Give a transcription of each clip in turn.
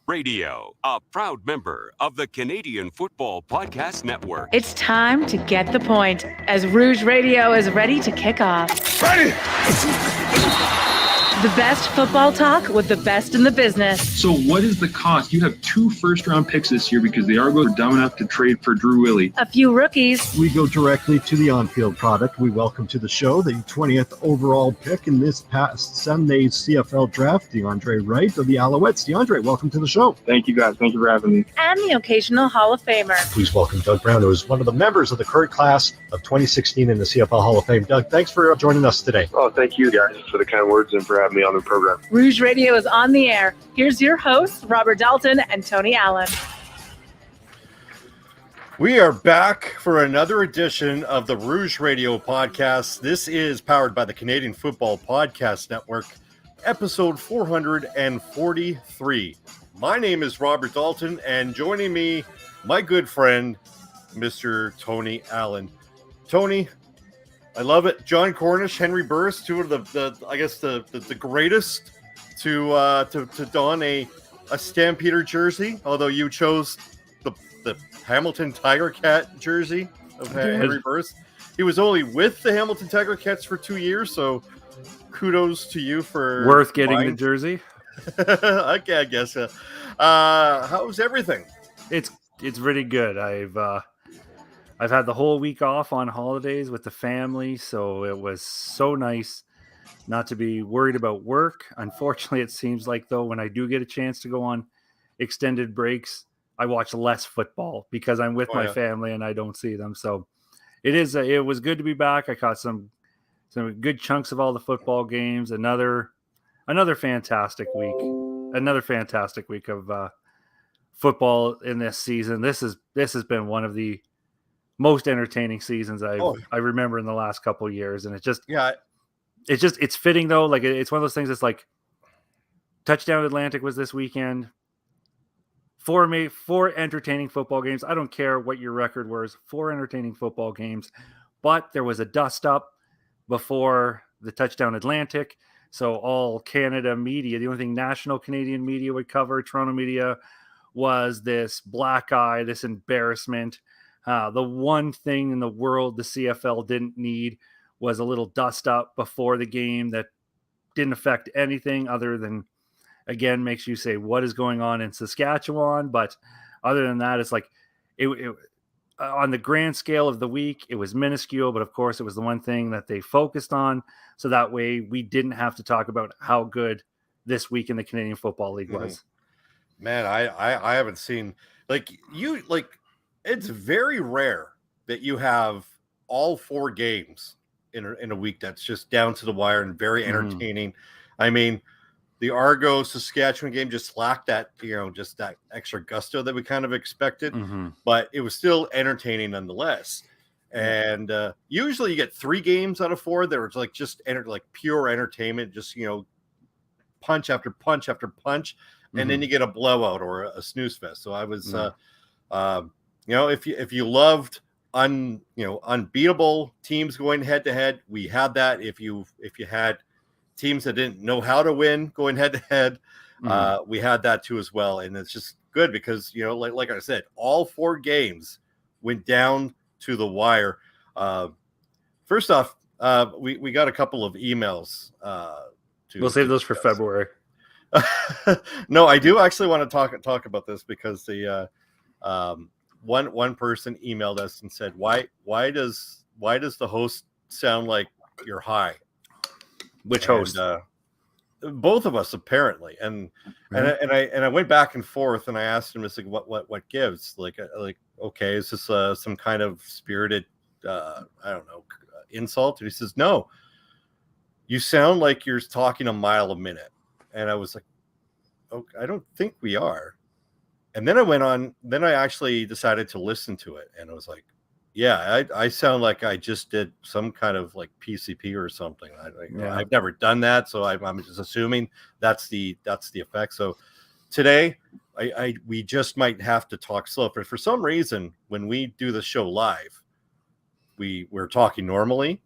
Radio, a proud member of the Canadian Football Podcast Network. It's time to get the point as Rouge Radio is ready to kick off. Ready! The best football talk with the best in the business. So what is the cost? You have 2 first-round picks this year because the Argos are dumb enough to trade for Drew Willie. A few rookies. We go directly to the on-field product. We welcome to the show the 20th overall pick in this past Sunday's CFL draft, DeAndre Wright of the Alouettes. DeAndre, welcome to the show. Thank you, guys. Thank you for having me. And the occasional Hall of Famer. Please welcome Doug Brown, who is one of the members of the current class of 2016 in the CFL Hall of Fame. Doug, thanks for joining us today. Oh, thank you, guys, for the kind words and for having me on the program. Rouge Radio is on the air. Here's your hosts, Robert Dalton and Tony Allen. We are back for another edition of the Rouge Radio podcast. This is powered by the Canadian Football Podcast Network, episode 443. My name is Robert Dalton, and joining me, my good friend, Mr. Tony Allen. Tony, I love it. John Cornish, Henry Burris, two of the greatest to don a Stampeder jersey, although you chose the Hamilton Tiger Cat jersey of Henry Burris. He was only with the Hamilton Tiger Cats for 2 years, so kudos to you for worth getting the jersey. Okay, I guess. How's everything? It's really good. I've had the whole week off on holidays with the family, so it was so nice not to be worried about work. Unfortunately, it seems like, though, when I do get a chance to go on extended breaks, I watch less football because I'm with my family and I don't see them. So it was good to be back. I caught some good chunks of all the football games. Another fantastic week. Another fantastic week of football in this season. This has been one of the most entertaining seasons I remember in the last couple of years, and it's fitting though. Like it's one of those things that's like Touchdown Atlantic was this weekend. 4 entertaining football games. I don't care what your record was. 4 entertaining football games, but there was a dust up before the Touchdown Atlantic. So all Canada media, the only thing national Canadian media would cover, Toronto media, was this black eye, this embarrassment. The one thing in the world the CFL didn't need was a little dust up before the game that didn't affect anything other than, again, makes you say, what is going on in Saskatchewan? But other than that, it's like it on the grand scale of the week, it was minuscule, but of course it was the one thing that they focused on. So that way we didn't have to talk about how good this week in the Canadian Football League was. Man, I haven't seen it's very rare that you have all 4 games in a week that's just down to the wire and very entertaining. I mean, the Argos Saskatchewan game just lacked that, just that extra gusto that we kind of expected, but it was still entertaining nonetheless. And usually you get 3 games out of 4 that were like just pure entertainment, just punch after punch after punch, and then you get a blowout or a snooze fest. So I was, if you loved unbeatable teams going head to head, we had that. If you had teams that didn't know how to win going head to head, we had that too as well. And it's just good because like I said, all 4 games went down to the wire. First off, we got a couple of emails. We'll save those for February. No, I do actually want to talk about this because the one person emailed us and said, why does the host sound like you're high? Which host? Both of us apparently, and I went back and forth, and I asked him, "It's like what gives? Like okay, is this some kind of spirited I don't know insult?" And he says, "No, you sound like you're talking a mile a minute." And I was like, "Okay, I don't think we are." And then I went on. Then I actually decided to listen to it, and I was like, yeah, I sound like I just did some kind of like PCP or something. I've never done that, so I'm just assuming that's the effect. So today, we just might have to talk slow. But for some reason, when we do the show live, we're talking normally,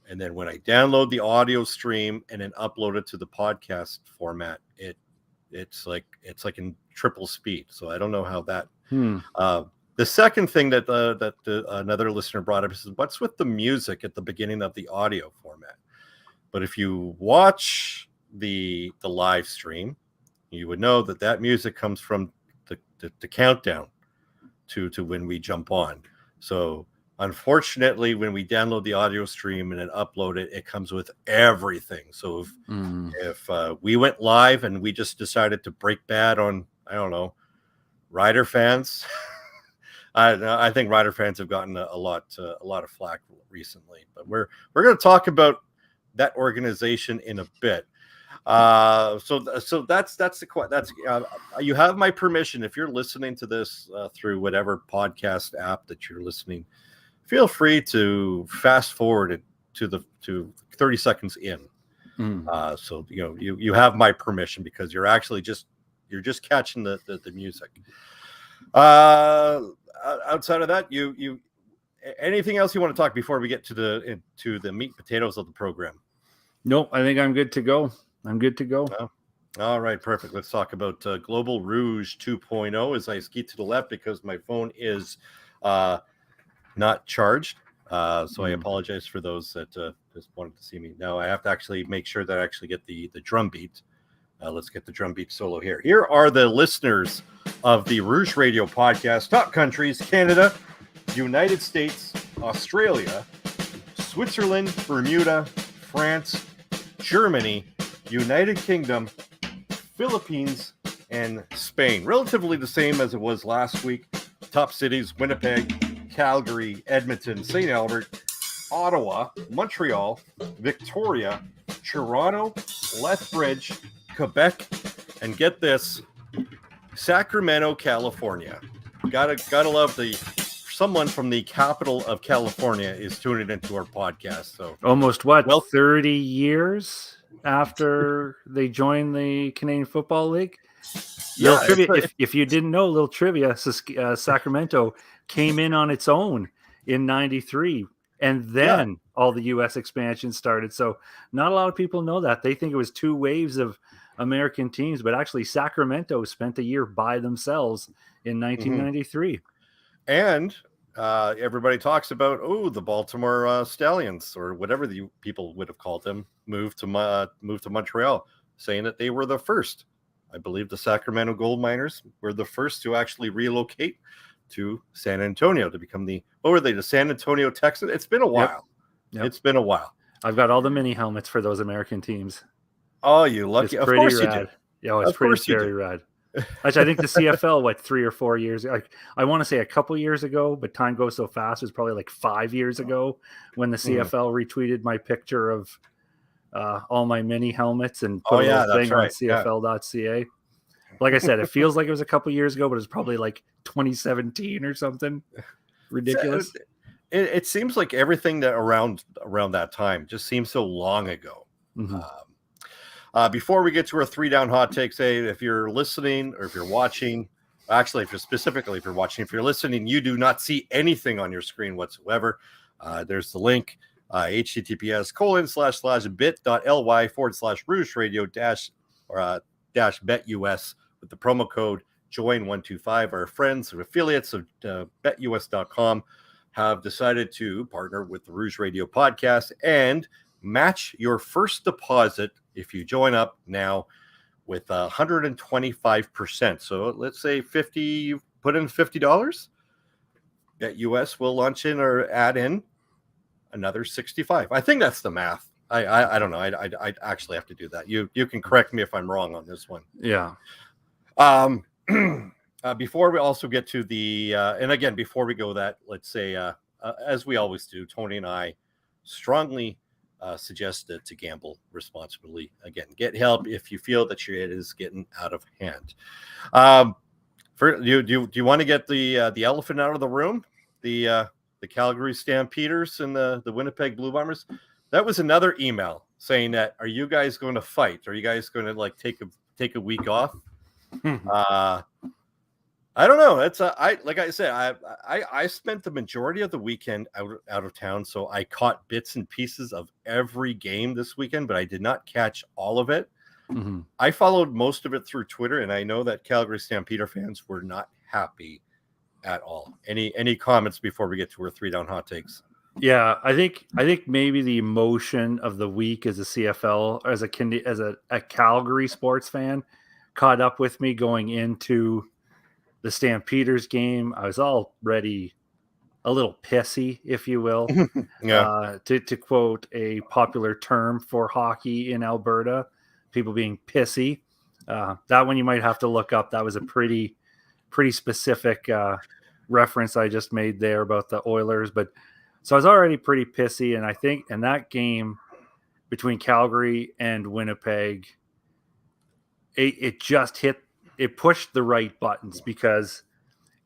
and then when I download the audio stream and then upload it to the podcast format, it's like in triple speed. So I don't know how that. The second thing that another listener brought up is what's with the music at the beginning of the audio format. But if you watch the live stream, you would know that music comes from the countdown to when we jump on. So unfortunately, when we download the audio stream and then upload it, it comes with everything. So if we went live and we just decided to break bad on, I don't know, Rider fans, I think Rider fans have gotten a lot of flack recently. But we're going to talk about that organization in a bit. So that's you have my permission. If you're listening to this through whatever podcast app that you're listening, feel free to fast forward it to 30 seconds in. So you have my permission because you're actually just catching the music. Outside of that, you anything else you want to talk before we get to the meat and potatoes of the program? Nope, I think I'm good to go. All right, perfect. Let's talk about Global Rouge 2.0 as I ski to the left because my phone is not charged. So I apologize for those that just wanted to see me. Now I have to actually make sure that I actually get the drum beat. Let's get the drum beat solo here. Here are the listeners of the Rouge Radio podcast: top countries, Canada, United States, Australia, Switzerland, Bermuda, France, Germany, United Kingdom, Philippines, and Spain. Relatively the same as it was last week. Top cities: Winnipeg, Calgary, Edmonton, St. Albert, Ottawa, Montreal, Victoria, Toronto, Lethbridge, Quebec, and get this, Sacramento, California. Gotta love someone from the capital of California is tuning into our podcast. So almost 30 years after they joined the Canadian Football League. Yeah, trivia, if you didn't know, a little trivia, Sacramento came in on its own in 93, and then all the U.S. expansion started. So not a lot of people know that. They think it was two waves of American teams, but actually Sacramento spent a year by themselves in 1993. And everybody talks about, the Baltimore Stallions, or whatever the people would have called them, moved to Montreal, saying that they were the first. I believe the Sacramento Gold Miners were the first to actually relocate to San Antonio to become the San Antonio Texans. It's been a while. Yep. It's been a while. I've got all the mini helmets for those American teams. Oh, you lucky. Of course you do. Yeah, it's very rad. Actually, I think the CFL, 3 or 4 years, I want to say a couple years ago, but time goes so fast. It was probably 5 years ago when the CFL retweeted my picture of all my mini helmets and put a little thing on CFL.ca. Like I said, it feels like it was a couple years ago, but it's probably 2017 or something ridiculous. It seems like everything that around that time just seems so long ago. Before we get to our 3 down hot takes, if you're listening or if you're watching, actually, if you're watching, if you're listening, you do not see anything on your screen whatsoever. There's the link, https://bit.ly/Rouge Radio -BetUS with the promo code JOIN125. Our friends and affiliates of BetUS.com have decided to partner with the Rouge Radio podcast and match your first deposit if you join up now with 125%. So let's say 50, you put in $50, BetUS will launch in or add in another 65. I think that's the math. I don't know. I actually have to do that. You can correct me if I'm wrong on this one. Yeah. Before we also get to the and again, before we go that, let's say as we always do, Tony and I strongly suggest to gamble responsibly. Again, get help if you feel that it is getting out of hand. Do you want to get the elephant out of the room? The Calgary Stampeders and the Winnipeg Blue Bombers. That was another email saying that, are you guys going to fight? Are you guys going to take a week off? I don't know. It's like I said, I spent the majority of the weekend out of town, so I caught bits and pieces of every game this weekend, but I did not catch all of it. I followed most of it through Twitter, and I know that Calgary Stampeder fans were not happy at all. Any comments before we get to our 3 down hot takes? Yeah, I think maybe the emotion of the week as a CFL, as a Calgary sports fan, caught up with me going into the Stampeders game. I was already a little pissy, if you will. Yeah. To quote a popular term for hockey in Alberta, people being pissy. That one you might have to look up. That was a pretty specific reference I just made there about the Oilers. But so I was already pretty pissy, and I think in that game between Calgary and Winnipeg, it just pushed the right buttons because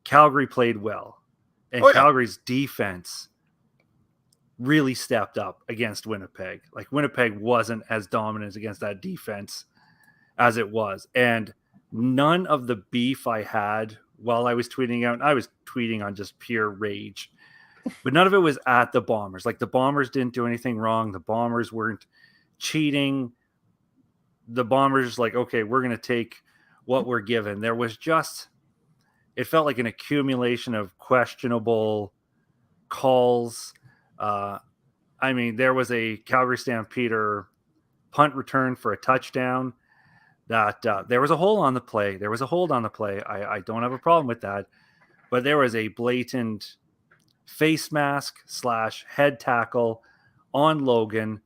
Calgary played well, and Calgary's defense really stepped up against Winnipeg. Like, Winnipeg wasn't as dominant against that defense as it was. And none of the beef I had while I was tweeting out, I was tweeting on just pure rage, but none of it was at the Bombers. Like, the Bombers didn't do anything wrong. The Bombers weren't cheating. The Bombers, like, okay, we're going to take what we're given. There was just, it felt like an accumulation of questionable calls. I mean, there was a Calgary Stampeder punt return for a touchdown that there was a hole on the play. There was a hold on the play. I don't have a problem with that. But there was a blatant face mask / head tackle on Logan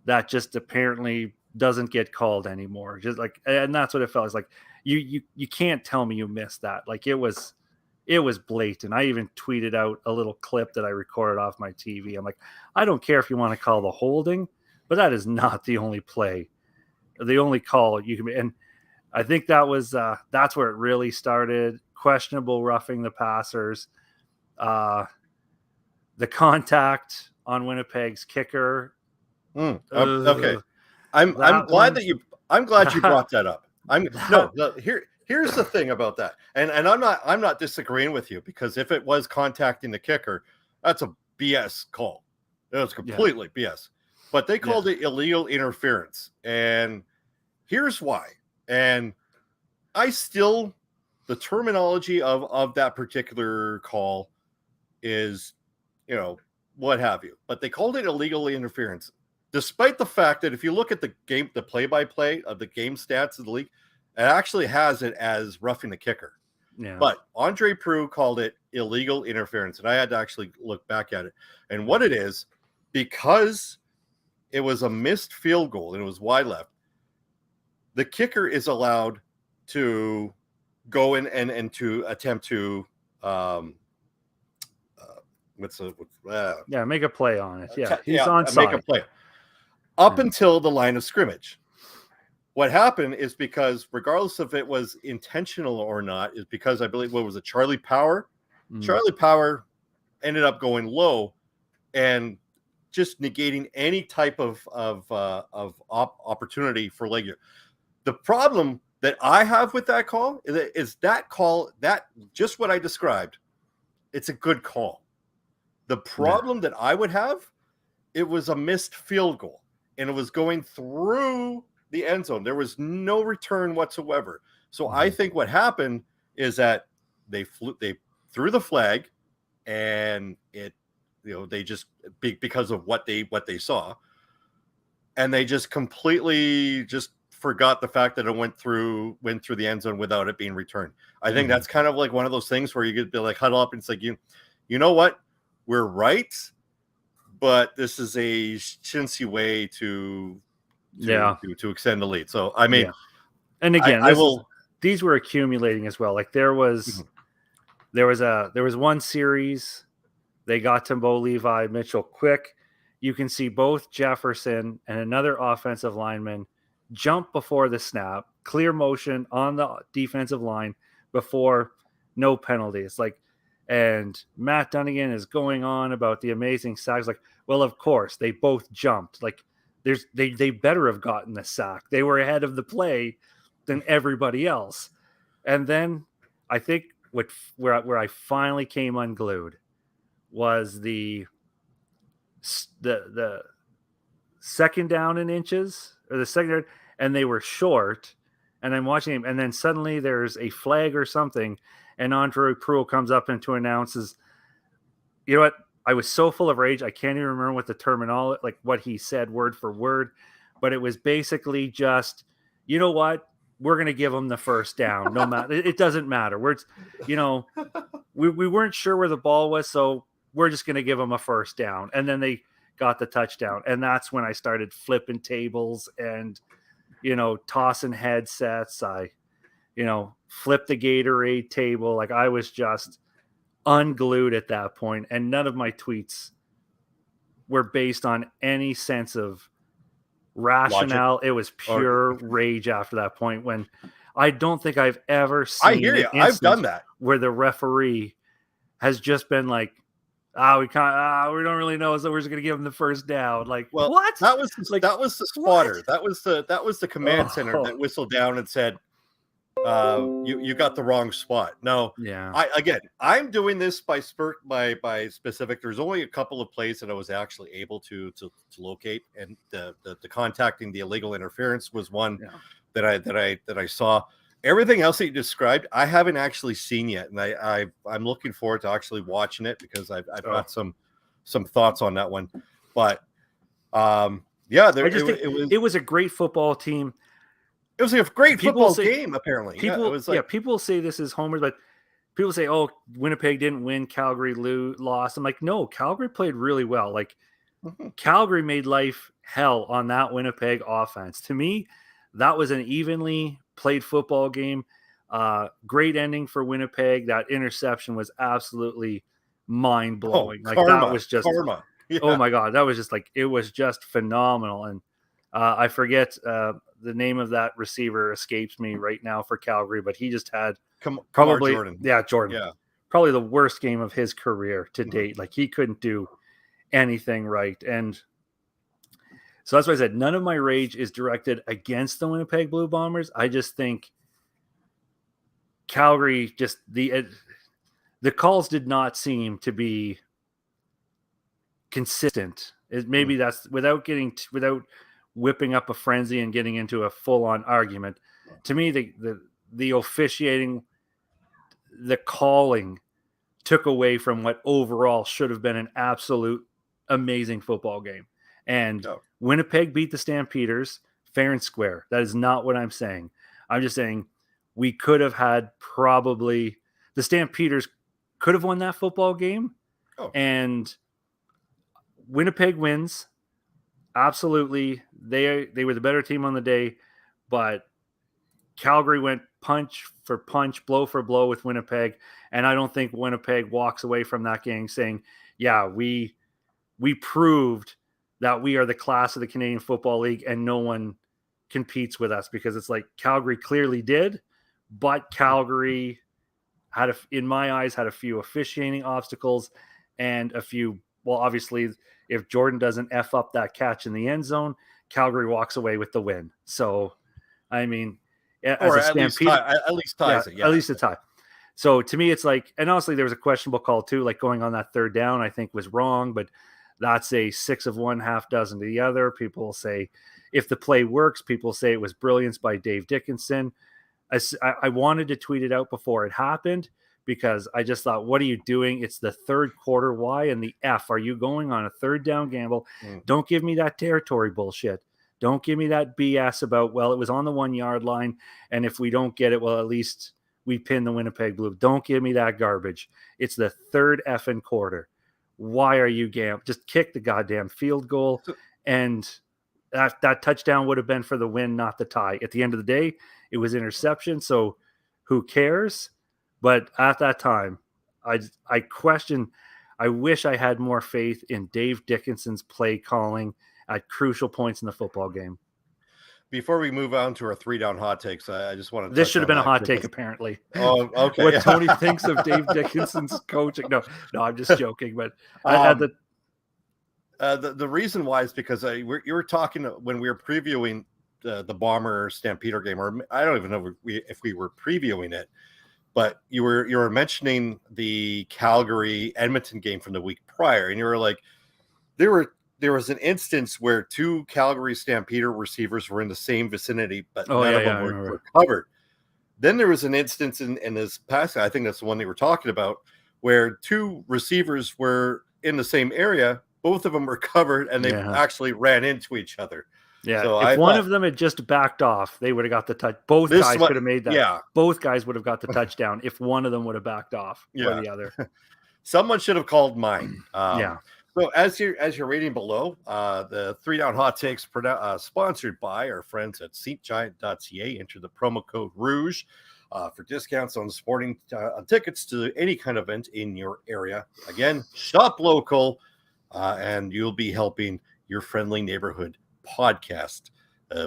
that just apparently doesn't get called anymore. Just like, and that's what it felt. It's like, you can't tell me you missed that. Like, it was blatant. I even tweeted out a little clip that I recorded off my TV. I'm like, I don't care if you want to call the holding, but that is not the only play, the only call you can. And I think that was that's where it really started. Questionable roughing the passers, the contact on Winnipeg's kicker. Okay, I'm glad you brought that up. Here's the thing about that, and I'm not disagreeing with you, because if it was contacting the kicker, that's a BS call. It was completely BS. But they called it illegal interference, and here's why. And the terminology of that particular call is, what have you. But they called it illegal interference, despite the fact that if you look at the play-by-play of the game stats of the league, it actually has it as roughing the kicker. Yeah. But Andre Proulx called it illegal interference, and I had to actually look back at it. And what it is, because it was a missed field goal and it was wide left, the kicker is allowed to go in and to attempt to make a play on it. Yeah, he's onside. Make a play up until the line of scrimmage. What happened is, because regardless if it was intentional or not, is because I believe, what was it, Charlie Power? Charlie Power ended up going low and just negating any type of opportunity for leg year. The problem that I have with that call is that just what I described. It's a good call. The problem that I would have, it was a missed field goal, and it was going through the end zone. There was no return whatsoever. So I think what happened is that they threw the flag, and it, they just, because of what they saw, and they just completely just forgot the fact that it went through the end zone without it being returned. I think that's kind of like one of those things where you get to like huddle up, and it's like, you know what, we're right, but this is a chintzy way to extend the lead. So I mean, and again, these were accumulating as well. Like, there was one series they got to Bo Levi Mitchell quick. You can see both Jefferson and another offensive lineman jump before the snap, clear motion on the defensive line before, no penalties. Like, and Matt Dunnigan is going on about the amazing sacks. Like, well, of course they both jumped. Like, they better have gotten the sack. They were ahead of the play than everybody else. And then I think where I finally came unglued was the second down in inches, or the second, and they were short, and I'm watching him, and then suddenly there's a flag or something, and Andre Pruill comes up and to announces, you know what? I was so full of rage, I can't even remember what the terminology, like what he said word for word, but it was basically just, you know what? We're going to give them the first down. No matter, it doesn't matter. We weren't sure where the ball was, so we're just going to give them a first down. And then they got the touchdown. And that's when I started flipping tables and, tossing headsets. I, flipped the Gatorade table. Like, I was just unglued at that point. And none of my tweets were based on any sense of rationale. Logic. It was pure rage after that point, when I don't think I've ever seen. I hear you. I've done that where the referee has just been like, we don't really know, so we're just gonna give him the first down. Like, well, what? That was the spotter. What? That was the command center that whistled down and said, you got the wrong spot. No, yeah. I'm doing this by specific. There's only a couple of plays that I was actually able to locate, and the contacting the illegal interference was one that I saw. Everything else that you described, I haven't actually seen yet, and I'm looking forward to actually watching it, because I've got some thoughts on that one. But it was a great football team. It was a great football game, apparently. People say this is homers, but people say, oh, Winnipeg didn't win, Calgary lost. I'm like, no, Calgary played really well. Like, Calgary made life hell on that Winnipeg offense. To me, that was an evenly played football game. Great ending for Winnipeg. That interception was absolutely mind-blowing. That was just karma. Yeah. Oh my God, that was just like, it was just phenomenal. And I forget the name of that receiver escapes me right now for Calgary, but he just had probably Jordan. Jordan. Yeah. Probably the worst game of his career to date. Like, he couldn't do anything right. And so that's why I said none of my rage is directed against the Winnipeg Blue Bombers. I just think Calgary, just the calls did not seem to be consistent. Maybe that's without whipping up a frenzy and getting into a full-on argument. To me, the officiating, the calling took away from what overall should have been an absolute amazing football game. And Winnipeg beat the Stampeders fair and square. That is not what I'm saying. I'm just saying we could have had probably the Stampeders could have won that football game. And Winnipeg wins. Absolutely. They were the better team on the day, but Calgary went punch for punch, blow for blow with Winnipeg. And I don't think Winnipeg walks away from that game saying, yeah, we proved that we are the class of the Canadian Football League and no one competes with us, because it's like Calgary clearly did, but Calgary in my eyes, had a few officiating obstacles and a few, well, obviously, if Jordan doesn't F up that catch in the end zone, Calgary walks away with the win. So, I mean, at least ties it. Yeah. At least a tie. So to me, it's like, and honestly, there was a questionable call too, like going on that third down, I think was wrong, but that's a 6 of one, half dozen to the other. People say if the play works, people say it was brilliance by Dave Dickinson. I wanted to tweet it out before it happened, because I just thought, what are you doing? It's the third quarter. Why in the F are you going on a third down gamble? Don't give me that territory bullshit. Don't give me that BS about, well, it was on the 1 yard line, and if we don't get it, well, at least we pin the Winnipeg Blue. Don't give me that garbage. It's the third effing quarter. Why are you just kick the goddamn field goal, and that touchdown would have been for the win, not the tie. At the end of the day, it was interception, so who cares? But at that time, I question. I wish I had more faith in Dave Dickinson's play calling at crucial points in the football game. Before we move on to our 3-down hot takes, I just want to. This should have been a hot take, apparently. Oh, okay. What Tony thinks of Dave Dickinson's coaching? No, I'm just joking. But I had the reason why is because you were talking when we were previewing the Bomber Stampeder game, or I don't even know if we were previewing it, but you were mentioning the Calgary Edmonton game from the week prior, and you were like, there were there was an instance where 2 Calgary Stampeder receivers were in the same vicinity, but none of them were covered. Then there was an instance in this past, I think that's the one they were talking about, where 2 receivers were in the same area. Both of them were covered, and they actually ran into each other. Yeah, so if one of them had just backed off, they would have got the touch. Both guys could have made that. Yeah. Both guys would have got the touchdown if one of them would have backed off or the other. Someone should have called mine. So as you're reading below, the 3 Down Hot Takes sponsored by our friends at SeatGiant.ca. Enter the promo code Rouge for discounts on sporting tickets to any kind of event in your area. Again, shop local, and you'll be helping your friendly neighborhood podcast,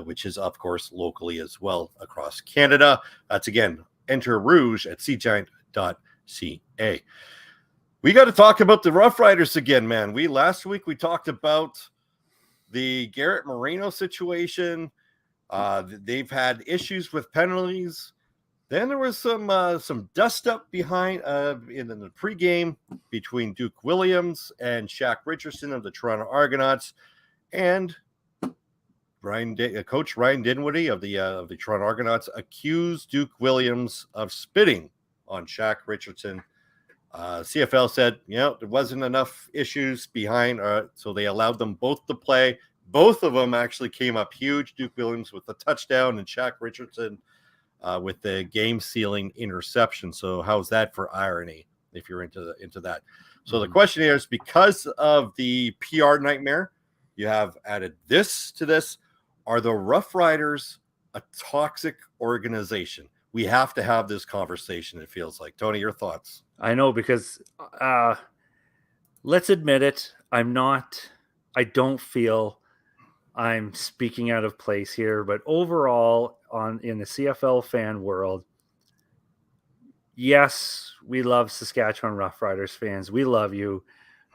which is, of course, locally as well across Canada. That's, again, enter Rouge at SeatGiant.ca. We got to talk about the Rough Riders again, man. Last week we talked about the Garrett Moreno situation. They've had issues with penalties. Then there was some dust up behind in the pregame between Duke Williams and Shaq Richardson of the Toronto Argonauts, and Coach Ryan Dinwiddie of the Toronto Argonauts accused Duke Williams of spitting on Shaq Richardson. CFL said, there wasn't enough issues behind, so they allowed them both to play. Both of them actually came up huge. Duke Williams with the touchdown and Shaq Richardson with the game-sealing interception. So how's that for irony, if you're into that? So the question is, because of the PR nightmare, you have added this to this. Are the Rough Riders a toxic organization? We have to have this conversation, it feels like. Tony, your thoughts? I know, because let's admit it, I don't feel I'm speaking out of place here, but overall in the CFL fan world, yes, we love Saskatchewan Roughriders fans. We love you.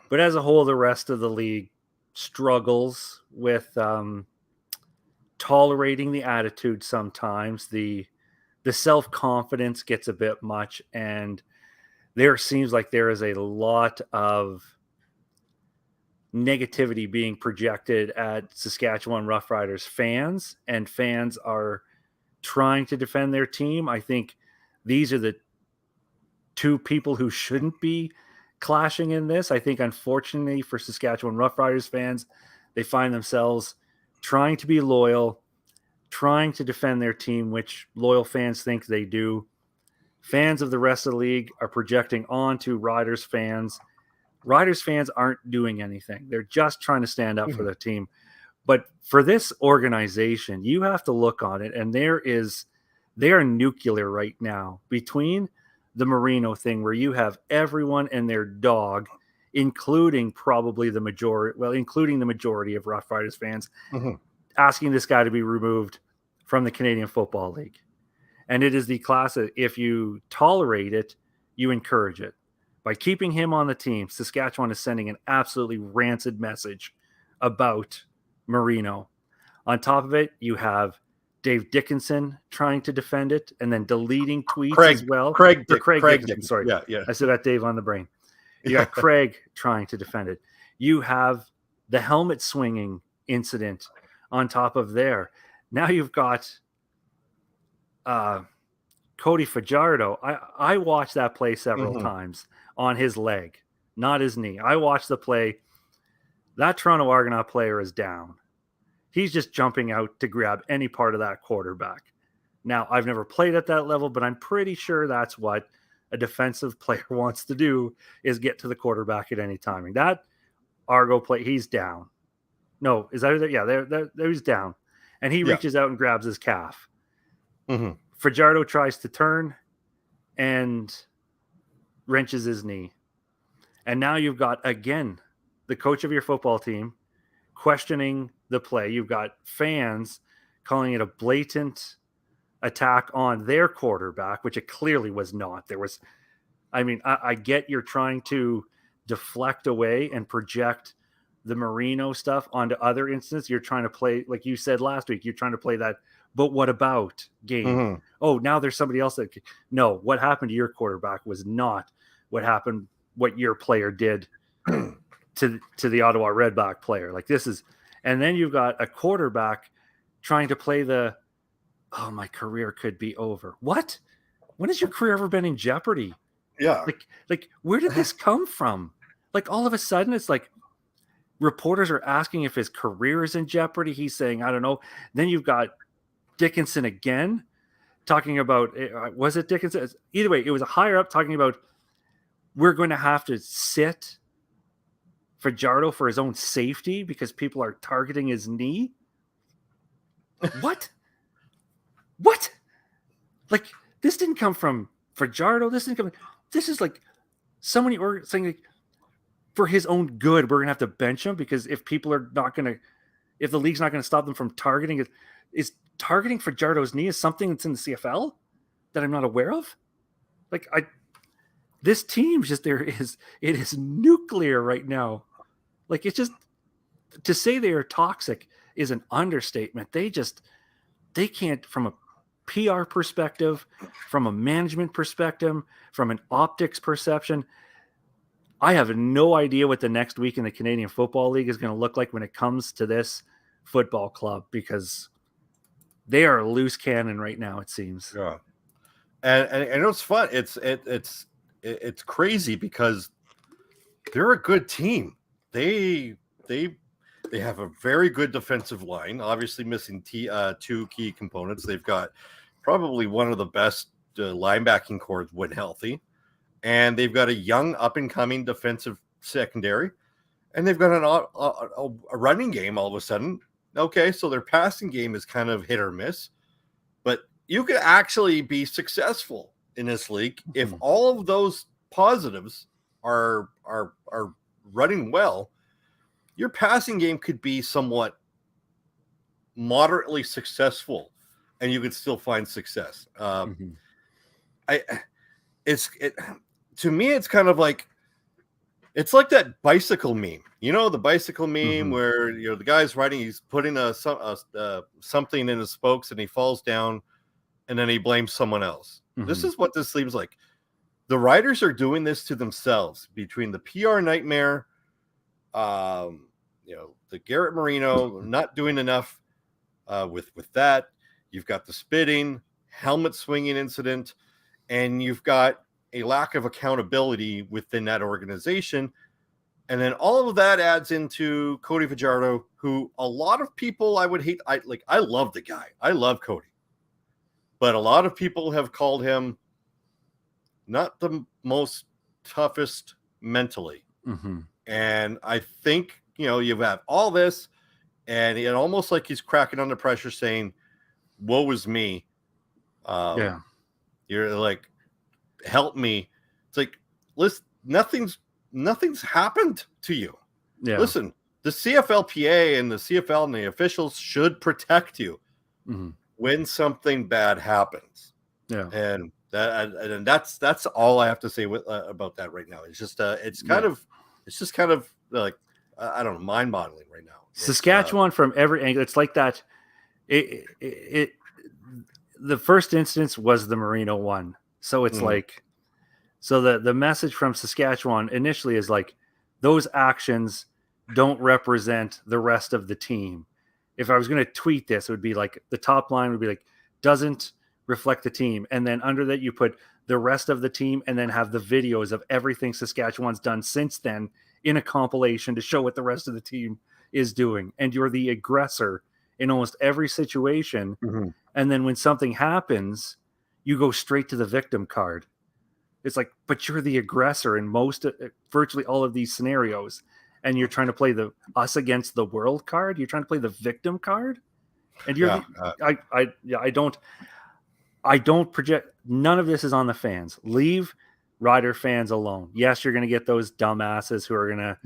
But as a whole, the rest of the league struggles with tolerating the attitude sometimes. The self-confidence gets a bit much, and there seems like there is a lot of negativity being projected at Saskatchewan Roughriders fans, and fans are trying to defend their team. I think these are the 2 people who shouldn't be clashing in this. I think, unfortunately for Saskatchewan Roughriders fans, they find themselves trying to be loyal, trying to defend their team, which loyal fans think they do. Fans of the rest of the league are projecting onto Riders fans. Riders fans aren't doing anything. They're just trying to stand up for their team. But for this organization, you have to look on it, and they are nuclear right now between the Moreno thing, where you have everyone and their dog, including the majority of Rough Riders fans, asking this guy to be removed from the Canadian Football League. And it is the class that if you tolerate it, you encourage it. By keeping him on the team, Saskatchewan is sending an absolutely rancid message about Moreno. On top of it, you have Dave Dickinson trying to defend it and then deleting tweets as well. Craig Dickinson. Sorry. Yeah. I still got Dave on the brain. You got Craig trying to defend it. You have the helmet swinging incident on top of there. Now you've got Cody Fajardo. I watched that play several times on his leg, not his knee. I watched the play. That Toronto Argonaut player is down. He's just jumping out to grab any part of that quarterback. Now, I've never played at that level, but I'm pretty sure that's what a defensive player wants to do, is get to the quarterback at any timing. That Argo play, he's down. No, is that? Yeah, there he's down. And he reaches out and grabs his calf. Fajardo tries to turn and wrenches his knee. And now you've got, again, the coach of your football team questioning the play. You've got fans calling it a blatant attack on their quarterback, which it clearly was not. I get you're trying to deflect away and project the Moreno stuff onto other instances. You're trying to play, like you said last week, you're trying to play that, but what about game? Oh, now there's somebody else that... No, what happened to your quarterback was not what happened, what your player did to the Ottawa Redback player. Like this is, and then you've got a quarterback trying to play the, oh, my career could be over. What? When has your career ever been in jeopardy? Yeah. Like where did this come from? Like all of a sudden it's like reporters are asking if his career is in jeopardy. He's saying, I don't know. Then you've got Dickinson again talking about, was it Dickinson? Either way, it was a higher up talking about we're going to have to sit Fajardo for his own safety because people are targeting his knee. What? Like this didn't come from Fajardo. This is like somebody saying like, for his own good, we're gonna have to bench him because if the league's not gonna stop them from targeting it, is targeting Fajardo's knee is something that's in the CFL that I'm not aware of. Like this team it is nuclear right now. Like it's just, to say they are toxic is an understatement. They can't, from a PR perspective, from a management perspective, from an optics perception. I have no idea what the next week in the Canadian Football League is going to look like when it comes to this football club, because they are a loose cannon right now, it seems. Yeah. And you know, it's fun. It's crazy because they're a good team. They have a very good defensive line, obviously missing two key components. They've got probably one of the best linebacking corps when healthy. And they've got a young up-and-coming defensive secondary. And they've got a running game all of a sudden. Okay, so their passing game is kind of hit or miss. But you could actually be successful in this league if all of those positives are running well. Your passing game could be somewhat moderately successful, and you could still find success. To me, it's kind of like, it's like that bicycle meme. You know, the bicycle meme where, you know, the guy's riding, he's putting something in his spokes and he falls down and then he blames someone else. This is what this seems like. The riders are doing this to themselves between the PR nightmare, you know, the Garrett Marino not doing enough with that. You've got the spitting, helmet swinging incident, and you've got a lack of accountability within that organization. And then all of that adds into Cody Fajardo, who a lot of people I would hate. I love the guy. I love Cody. But a lot of people have called him not the most toughest mentally. And I think, you know, you have all this, and it almost like he's cracking under pressure saying, woe is me. You're like, help me. It's like, listen, nothing's happened to you. Yeah. Listen, the CFLPA and the CFL and the officials should protect you when something bad happens. Yeah. And that's all I have to say about that right now. It's just it's just kind of like, I don't know, mind-boggling right now. Saskatchewan from every angle. It's like that. The first instance was the Marino one. So it's like, so the message from Saskatchewan initially is like, those actions don't represent the rest of the team. If I was going to tweet this, it would be like, the top line would be like, doesn't reflect the team. And then under that, you put the rest of the team and then have the videos of everything Saskatchewan's done since then in a compilation to show what the rest of the team is doing. And you're the aggressor in almost every situation. And then when something happens, you go straight to the victim card. It's like, but you're the aggressor in virtually all of these scenarios. And you're trying to play the us against the world card. You're trying to play the victim card. And you're, I don't project. None of this is on the fans. Leave Rider fans alone. Yes, you're going to get those dumbasses who are going to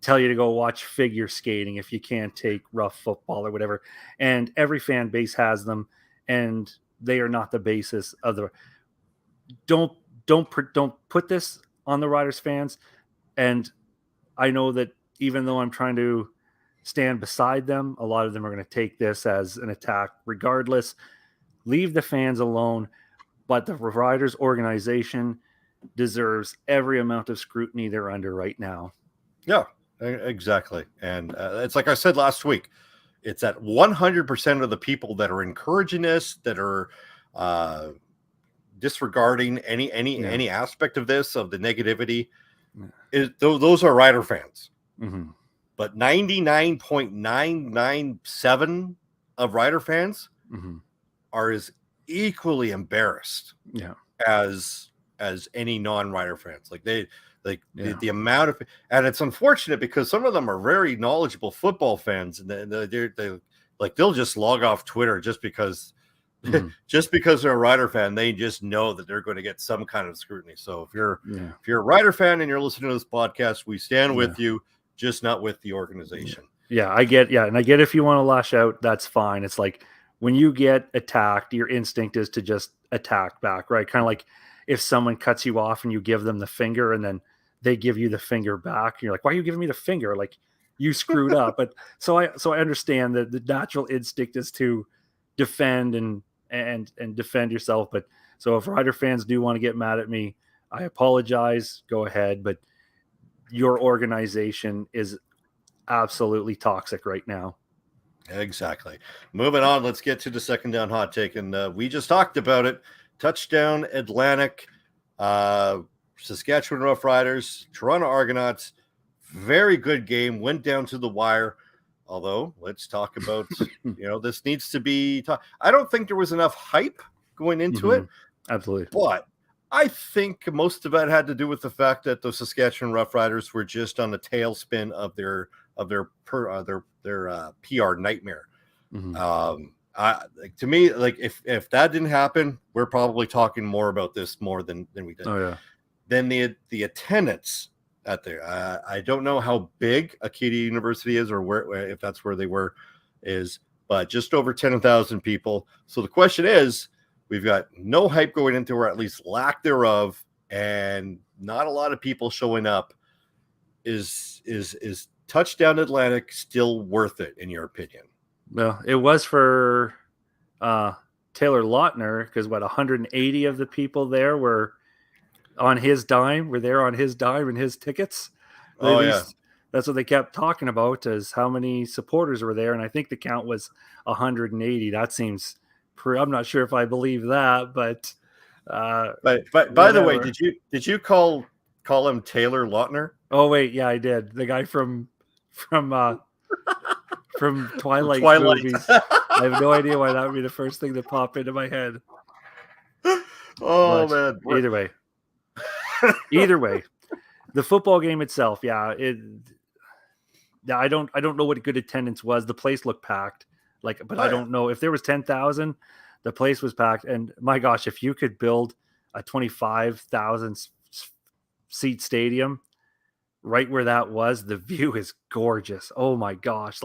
tell you to go watch figure skating if you can't take rough football or whatever. And every fan base has them, and they are not the basis of the. Don't put this on the Riders fans. And I know that even though I'm trying to stand beside them, a lot of them are going to take this as an attack regardless. Leave the fans alone, but the Riders organization deserves every amount of scrutiny they're under right now. Yeah, Exactly. And it's like I said last week, it's at 100% of the people that are encouraging this, that are disregarding any aspect of this, of the negativity, those are Rider fans. Mm-hmm. But 99.997 of Rider fans are as equally embarrassed as any non-Rider fans. Like the amount of, and it's unfortunate because some of them are very knowledgeable football fans, and they'll just log off Twitter just because just because they're a Rider fan. They just know that they're going to get some kind of scrutiny. So if you're a Rider fan and you're listening to this podcast, we stand with you, just not with the organization. I get if you want to lash out, that's fine. It's like when you get attacked, your instinct is to just attack back, right? Kind of like if someone cuts you off and you give them the finger and then they give you the finger back, and you're like, why are you giving me the finger? Like, you screwed up. But so I understand that the natural instinct is to defend and defend yourself. But so if Rider fans do want to get mad at me, I apologize. Go ahead. But your organization is absolutely toxic right now. Exactly. Moving on, let's get to the second down hot take. And we just talked about it. Touchdown Atlantic, Saskatchewan Roughriders, Toronto Argonauts. Very good game. Went down to the wire. Although, let's talk about, this needs to be I don't think there was enough hype going into it. Absolutely. But I think most of it had to do with the fact that the Saskatchewan Roughriders were just on the tailspin of their PR nightmare. To me, like if that didn't happen, we're probably talking more about this more than we did. Oh yeah. Then the attendance at there. I don't know how big Acadia University is, or where, if that's where they were, but just over 10,000 people. So the question is, we've got no hype going into, or at least lack thereof, and not a lot of people showing up. Is Touchdown Atlantic still worth it, in your opinion? Well, it was for Taylor Lautner, because 180 of the people there were on his dime, and his tickets. That's what they kept talking about, is how many supporters were there, and I think the count was 180. That seems I'm not sure if I believe that, but by the way, did you call him Taylor Lautner? Oh wait, yeah, I did. The guy from Twilight movies. I have no idea why that would be the first thing that popped into my head. Oh, man. Either way, the football game itself, I don't know what good attendance was. The place looked packed. I don't know if there was 10,000. The place was packed, and my gosh, if you could build a 25,000 seat stadium right where that was, the view is gorgeous. Oh my gosh,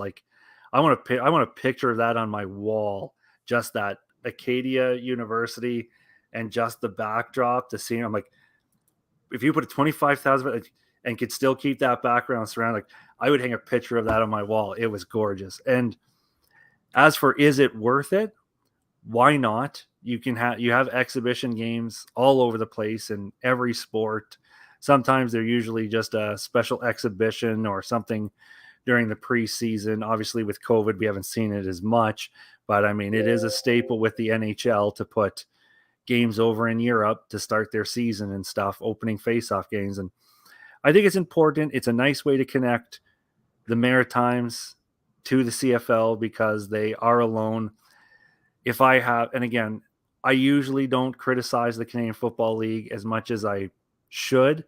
I want a picture of that on my wall. Just that Acadia University and just the backdrop, the scene. I'm like, if you put a 25,000 and could still keep that background surrounded, I would hang a picture of that on my wall. It was gorgeous. And as for, is it worth it? Why not? You have exhibition games all over the place in every sport. Sometimes they're usually just a special exhibition or something during the preseason. Obviously, with COVID, we haven't seen it as much. But, I mean, it is a staple with the NHL to put games over in Europe to start their season and stuff, opening face-off games. And I think it's important. It's a nice way to connect the Maritimes to the CFL because they are alone. And again, I usually don't criticize the Canadian Football League as much as I should,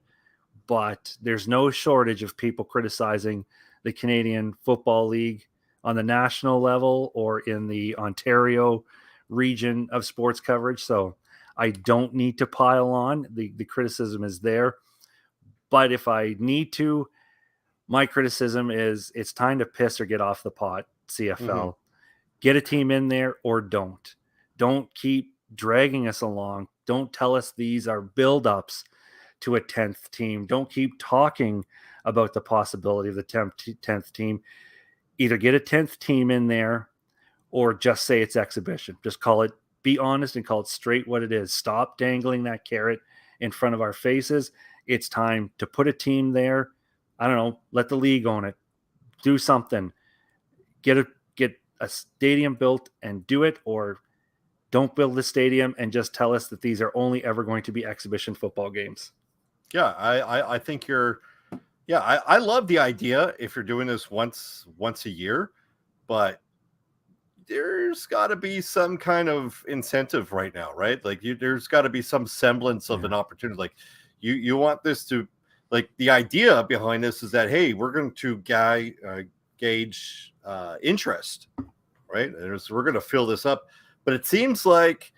but there's no shortage of people criticizing the Canadian Football League on the national level or in the Ontario region of sports coverage. So I don't need to pile on. The criticism is there. But if I need to, my criticism is it's time to piss or get off the pot, CFL. Get a team in there or don't. Don't keep dragging us along. Don't tell us these are build-ups to a 10th team. Don't keep talking about the possibility of the 10th team. Either get a 10th team in there or just say it's exhibition. Just call it, be honest and call it straight what it is. Stop dangling that carrot in front of our faces. It's time to put a team there. I don't know, let the league own it. Do something. Get a stadium built and do it, or don't build the stadium and just tell us that these are only ever going to be exhibition football games. Yeah, I think I love the idea if you're doing this once a year, but there's got to be some kind of incentive right now, right? Like there's got to be some semblance of an opportunity. Like you want this to, like, the idea behind this is that, hey, we're going to gauge interest, right? And so we're going to fill this up, but it seems like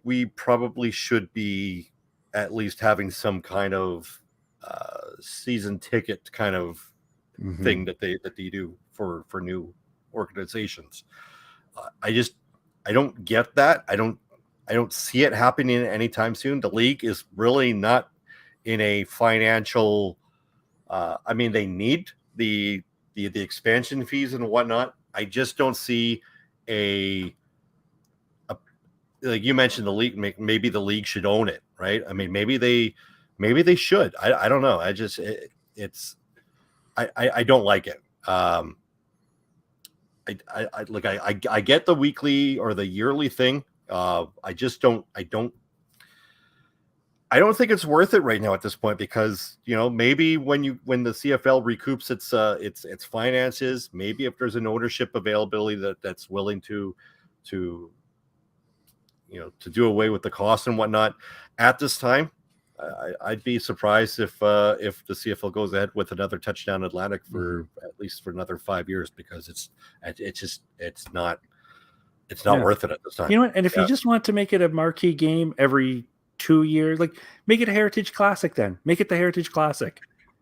we probably should be at least having some kind of season ticket kind of thing that they do for new organizations. I don't get that. I don't see it happening anytime soon. The league is really not in a financial. I mean, they need the expansion fees and whatnot. I just don't see like you mentioned, the league. Maybe the league should own it, right? I mean, maybe they should. I don't know. I don't like it. I get the weekly or the yearly thing. I don't think it's worth it right now at this point, because maybe when the CFL recoups its finances, maybe if there's an ownership availability that's willing to do away with the cost and whatnot at this time, I'd be surprised if the CFL goes ahead with another touchdown Atlantic for at least for another 5 years, because it's not worth it at this time. You know what? And if you just want to make it a marquee game every 2 years, like, make it a Heritage Classic. Then make it the Heritage Classic.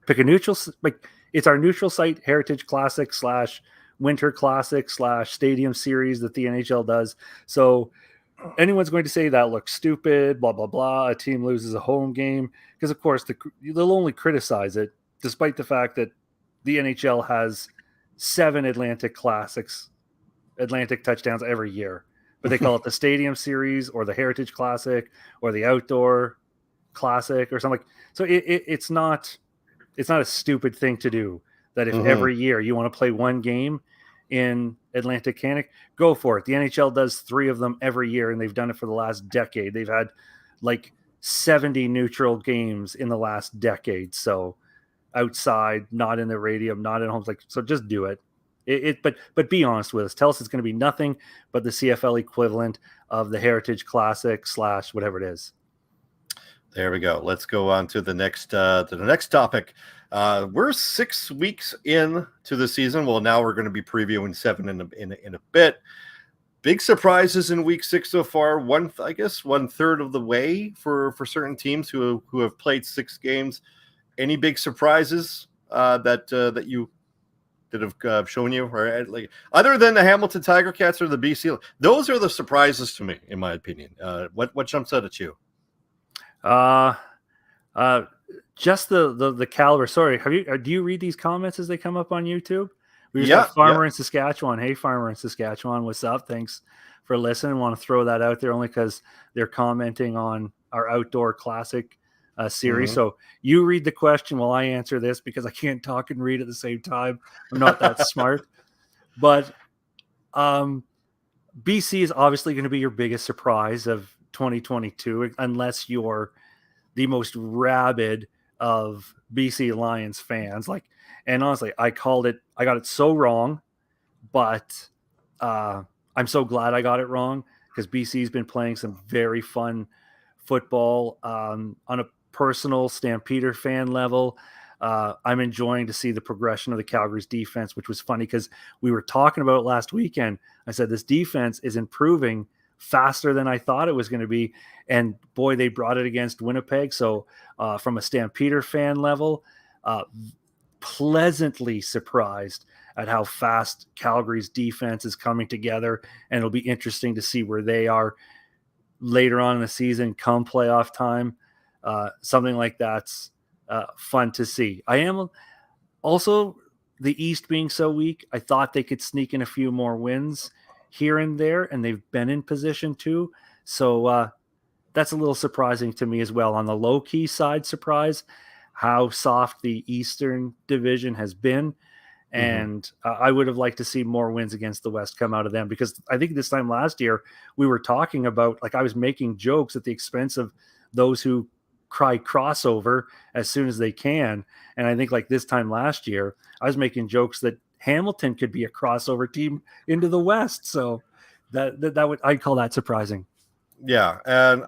Pick a neutral, like, it's our neutral site Heritage Classic / Winter Classic / Stadium Series that the NHL does. So anyone's going to say that looks stupid, blah, blah, blah, a team loses a home game, because of course they'll only criticize it, despite the fact that the NHL has 7 Atlantic touchdowns every year, but they call it the Stadium Series or the Heritage Classic or the Outdoor Classic or something. So it's not a stupid thing to do, that if every year you want to play one game in Atlantic Canada, go for it. The NHL does 3 of them every year, and they've done it for the last decade. They've had like 70 neutral games in the last decade. So outside, not in the radium, not at home. Like, so just do it. But be honest with us. Tell us it's going to be nothing but the CFL equivalent of the Heritage Classic / whatever it is. There we go. Let's go on to the next topic. We're 6 weeks in to the season. Well, now we're going to be previewing 7 in a bit. Big surprises in week 6 so far. 1/3 of the way for certain teams who have played 6 games. Any big surprises that have shown you, or like, other than the Hamilton Tiger Cats or the BC? Those are the surprises to me, in my opinion. What jumps out at you? Just the caliber. Sorry, do you read these comments as they come up on YouTube? We just got Farmer in Saskatchewan. Hey, Farmer in Saskatchewan, what's up? Thanks for listening. Want to throw that out there only because they're commenting on our Outdoor Classic series. So you read the question while I answer this, because I can't talk and read at the same time. I'm not that smart. But BC is obviously going to be your biggest surprise of 2022, unless you're the most rabid of BC Lions fans. Like, and honestly, I got it so wrong, but I'm so glad I got it wrong, because BC's been playing some very fun football on a personal Stampeder fan level. I'm enjoying to see the progression of the Calgary's defense, which was funny because we were talking about it last weekend. I said, this defense is improving faster than I thought it was going to be. And boy, they brought it against Winnipeg. So from a Stampeder fan level, pleasantly surprised at how fast Calgary's defense is coming together. And it'll be interesting to see where they are later on in the season, come playoff time. Something like that's fun to see. I am also, the East being so weak, I thought they could sneak in a few more wins here and there, and they've been in position too. So that's a little surprising to me as well. On the low-key side surprise, how soft the Eastern Division has been. And I would have liked to see more wins against the West come out of them, because I think this time last year we were talking about, like, I was making jokes at the expense of those who cry crossover as soon as they can. And I think, like, this time last year, I was making jokes that Hamilton could be a crossover team into the West. So that would, I'd call that surprising. Yeah. And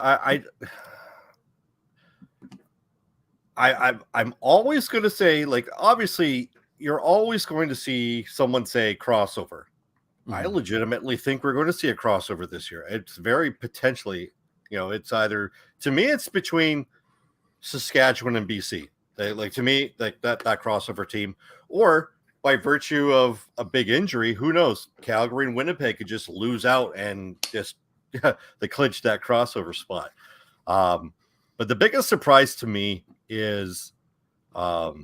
I'm always going to say, like, obviously you're always going to see someone say crossover. I legitimately think we're going to see a crossover this year. It's very potentially, it's either, to me, it's between Saskatchewan and BC. To me, like that crossover team, or by virtue of a big injury, who knows? Calgary and Winnipeg could just lose out and just they clinch that crossover spot. But the biggest surprise to me is, how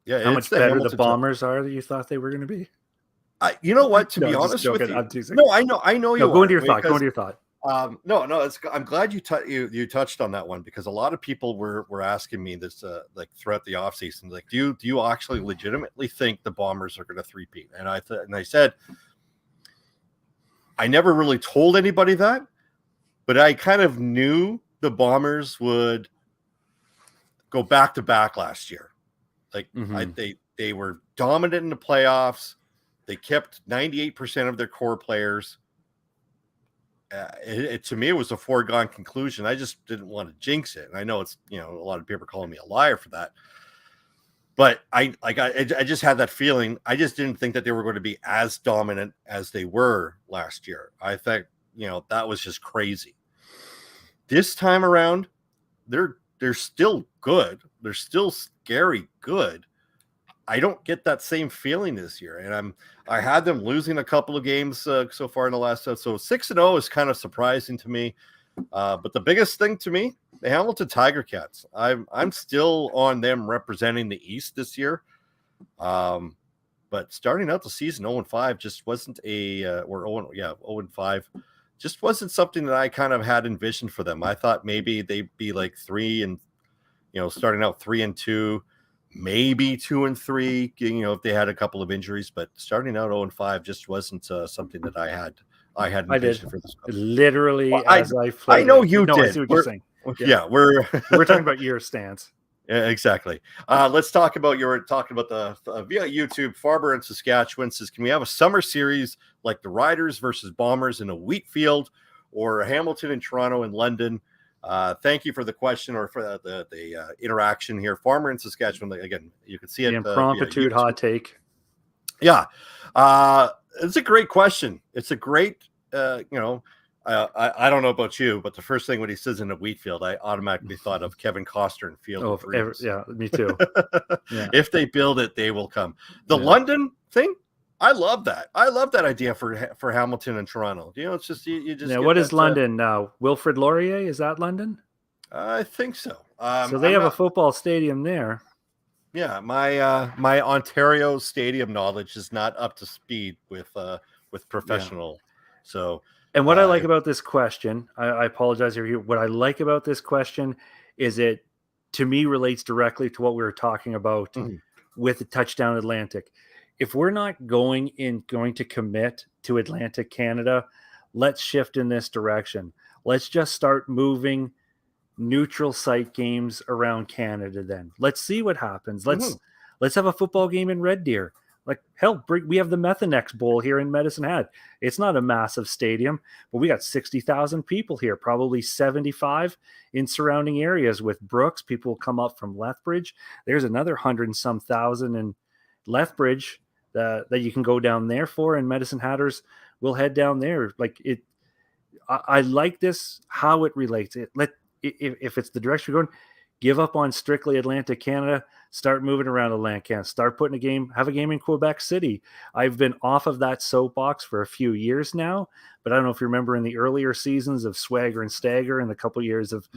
much better the Bombers are that you thought they were going to be. You know what? To be honest with you, I know you. Go into your thought. Go into your thought. No. I'm glad you touched on that one, because a lot of people were asking me this like throughout the offseason, like, do you actually legitimately think the Bombers are going to three-peat? And I said, I never really told anybody that, but I kind of knew the Bombers would go back to back last year. Like they were dominant in the playoffs. They kept 98% of their core players. To me, it was a foregone conclusion. I just didn't want to jinx it. And I know it's, a lot of people are calling me a liar for that. But I just had that feeling. I just didn't think that they were going to be as dominant as they were last year. I think, that was just crazy. This time around, they're still good. They're still scary good. I don't get that same feeling this year, and I had them losing a couple of games so far in the last set. So 6-0 is kind of surprising to me. But the biggest thing to me, the Hamilton Tiger Cats. I'm still on them representing the East this year. But starting out the season 0-5 just wasn't or 0-5 just wasn't something that I kind of had envisioned for them. I thought maybe they'd be like 3 and starting out 3-2. Maybe 2-3, if they had a couple of injuries, but starting out 0-5 just wasn't something that I had envisioned for this. Literally, as I played. I know you did. I see what you're saying. Yeah, we're talking about your stance. Yeah, exactly. Let's talk about the via YouTube. Farber in Saskatchewan says, can we have a summer series like the Riders versus Bombers in a wheat field, or Hamilton and Toronto and London? Thank you for the question, or for the interaction here. Farmer in Saskatchewan, again, you can see it. The impromptu hot take. Yeah. It's a great question. It's a great, I don't know about you, but the first thing when he says in a wheat field, I automatically thought of Kevin Costner in Field of Dreams. Yeah, me too. Yeah. If they build it, they will come. The London thing, I love that. I love that idea for Hamilton and Toronto. It's just you just. Yeah. What is London now? Wilfrid Laurier, is that London? I think so. So they have a football stadium there. Yeah, my Ontario stadium knowledge is not up to speed with professional. Yeah. So. And what I like about this question, I apologize here. What I like about this question is it, to me, relates directly to what we were talking about with the Touchdown Atlantic. If we're not going to commit to Atlantic Canada, let's shift in this direction. Let's just start moving neutral site games around Canada then. Let's see what happens. Let's have a football game in Red Deer. Like, hell, we have the Methanex Bowl here in Medicine Hat. It's not a massive stadium, but we got 60,000 people here, probably 75 in surrounding areas with Brooks. People come up from Lethbridge. There's another 100 and some thousand in Lethbridge that you can go down there for, and Medicine Hatters will head down there. Like it, I like this, how it relates. If it's the direction you're going, give up on strictly Atlantic Canada, start moving around Atlantic Canada, start putting have a game in Quebec City. I've been off of that soapbox for a few years now, but I don't know if you remember in the earlier seasons of Swagger and Stagger and the couple years of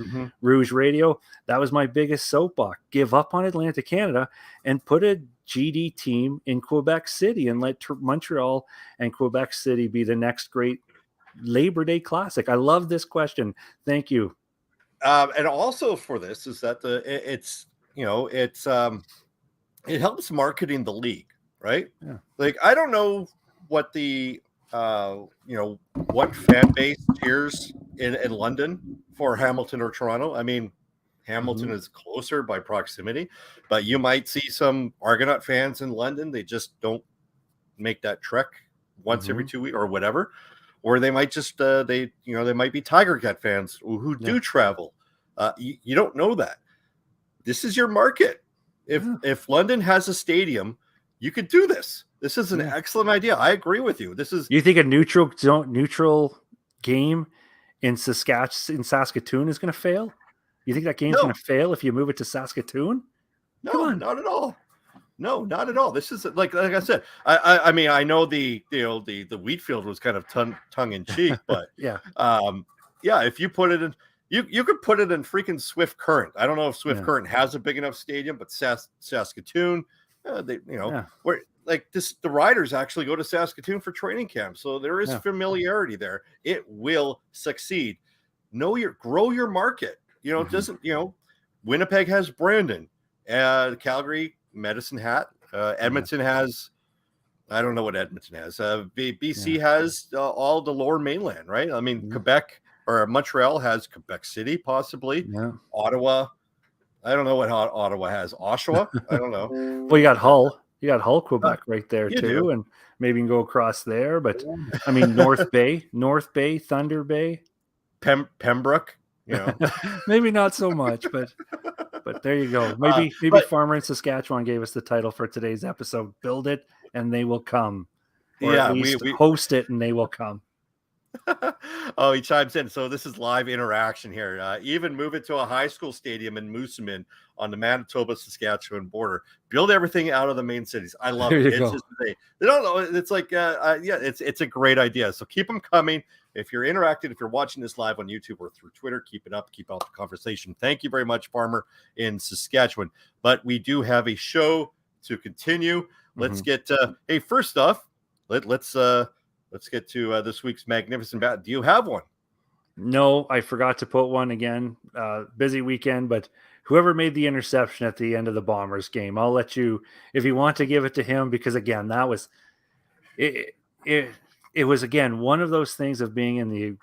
Rouge Radio, that was my biggest soapbox. Give up on Atlantic Canada and put a GD team in Quebec City and let Montreal and Quebec City be the next great Labor Day Classic. I love this question. Thank you. And also for this is that it helps marketing the league, right? Yeah. Like, I don't know what what fan base cheers in London for Hamilton or Toronto. I mean, Hamilton is closer by proximity, but you might see some Argonaut fans in London. They just don't make that trek once every 2 weeks or whatever. Or they might just they might be Tiger Cat fans who do travel. You don't know that. This is your market. If London has a stadium, you could do this. This is an excellent idea. I agree with you. This is. You think a neutral game in Saskatoon is going to fail? You think that game's going to fail if you move it to Saskatoon? No, not at all. No, not at all. This is like I said. I mean, I know the Wheatfield was kind of tongue in cheek, but if you put it in. You could put it in freaking Swift Current. I don't know if Swift Current has a big enough stadium, but Saskatoon, where like this, the riders actually go to Saskatoon for training camp, so there is familiarity there. It will succeed. Grow your market. It doesn't. Winnipeg has Brandon, Calgary, Medicine Hat, Edmonton has. I don't know what Edmonton has. BC has all the Lower Mainland, right? I mean, Quebec. Or Montreal has Quebec City, possibly. Yeah. Ottawa. I don't know what Ottawa has. Oshawa? I don't know. Well, you got Hull. You got Hull, Quebec right there, too. Do. And maybe you can go across there. But, I mean, North Bay, Thunder Bay. Pembroke, Maybe not so much, but there you go. Maybe Farmer in Saskatchewan gave us the title for today's episode. Build it, and they will come. Or at least we host it, and they will come. Oh, he chimes in. So this is live interaction here. Even move it to a high school stadium in Moosomin on the Manitoba-Saskatchewan border. Build everything out of the main cities. I love it. They don't know. It's like, it's a great idea. So keep them coming. If you're interacting, if you're watching this live on YouTube or through Twitter, keep it up. Keep up the conversation. Thank you very much, Farmer in Saskatchewan. But we do have a show to continue. Let's get. Hey, first off, let's get to this week's magnificent bat. Do you have one? No, I forgot to put one again. Busy weekend, but whoever made the interception at the end of the Bombers game, I'll let you, if you want to give it to him, because again, that was it. It was again one of those things of being in the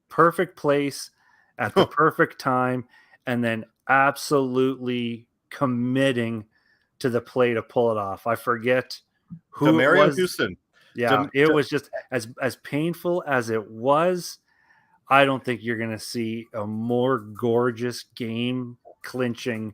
perfect place at the perfect time, and then absolutely committing to the play to pull it off. I forget who it was. Houston. Yeah, it was just as painful as it was. I don't think you're going to see a more gorgeous game clinching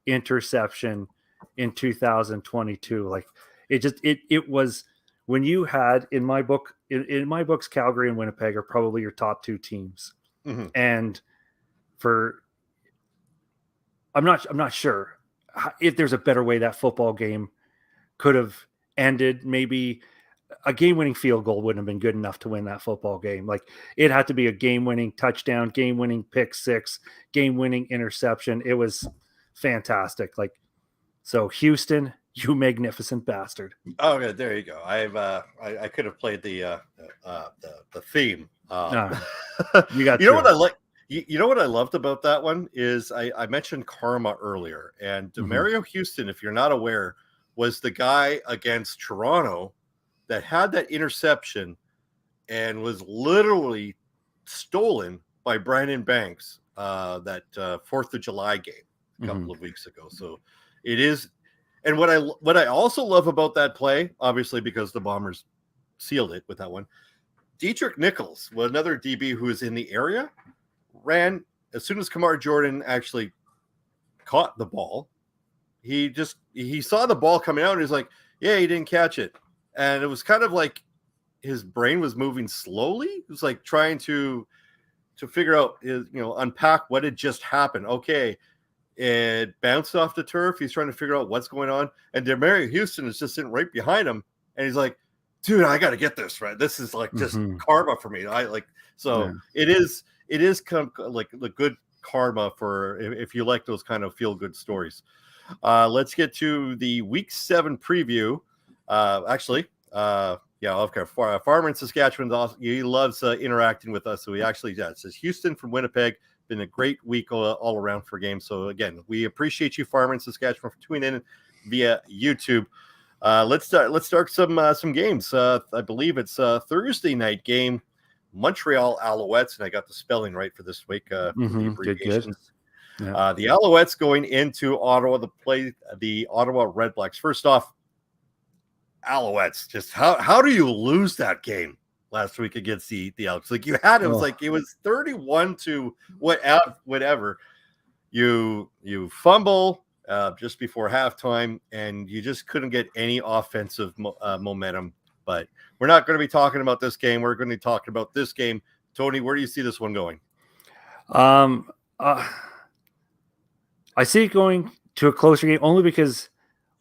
interception in 2022. Like it was when you had in my book, in my books, Calgary and Winnipeg are probably your top two teams. And I'm not sure if there's a better way that football game could have ended. Maybe a game-winning field goal wouldn't have been good enough to win that football game. Like, it had to be a game-winning touchdown, game-winning pick six, game-winning interception. It was fantastic. Like, so Houston, you magnificent bastard. Oh, good. There you go. I could have played the theme. You got. What I like. You know what I loved about that one is I mentioned karma earlier, and Mario Houston, if you're not aware, was the guy against Toronto that had that interception and was literally stolen by Brandon Banks that 4th of July game a couple of weeks ago. So it is. And what I also love about that play, obviously because the Bombers sealed it with that one, Dietrich Nichols, another DB who is in the area, ran as soon as Kamar Jordan actually caught the ball. He saw the ball coming out and he's like, yeah, he didn't catch it. And it was kind of like his brain was moving slowly. It was like trying to figure out, unpack what had just happened. Okay, it bounced off the turf. He's trying to figure out what's going on. And Mario Houston is just sitting right behind him. And he's like, dude, I got to get this right. This is like just karma for me. It is kind of like the good karma for if you like those kind of feel good stories. Let's get to the week 7 preview. Okay. Farmer in Saskatchewan, he loves interacting with us. So he actually it says Houston from Winnipeg been a great week all around for games. So again, we appreciate you, Farmer in Saskatchewan, for tuning in via YouTube. Let's start some games. I believe it's a Thursday night game, Montreal Alouettes, and I got the spelling right for this week. For the abbreviations. Good. Yeah. The Alouettes going into Ottawa to play the Ottawa Redblacks. First off, Alouettes, just how do you lose that game last week against the Elks? Like, you had it was like it was 31 to whatever. You fumble just before halftime, and you just couldn't get any offensive momentum. But we're not going to be talking about this game. We're going to be talking about this game. Tony, where do you see this one going? I see it going to a closer game only because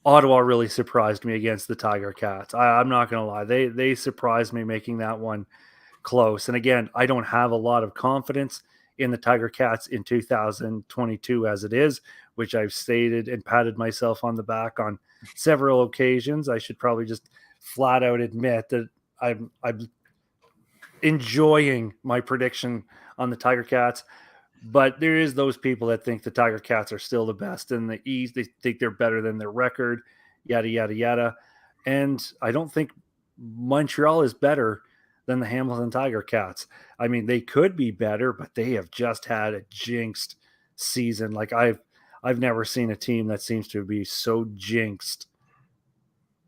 Ottawa really surprised me against the Tiger Cats. I'm not going to lie. They surprised me making that one close. And again, I don't have a lot of confidence in the Tiger Cats in 2022 as it is, which I've stated and patted myself on the back on several occasions. I should probably just flat out admit that I'm enjoying my prediction on the Tiger Cats. But there is those people that think the Tiger Cats are still the best in the East. They think they're better than their record, yada, yada, yada. And I don't think Montreal is better than the Hamilton Tiger Cats. I mean, they could be better, but they have just had a jinxed season. Like, I've never seen a team that seems to be so jinxed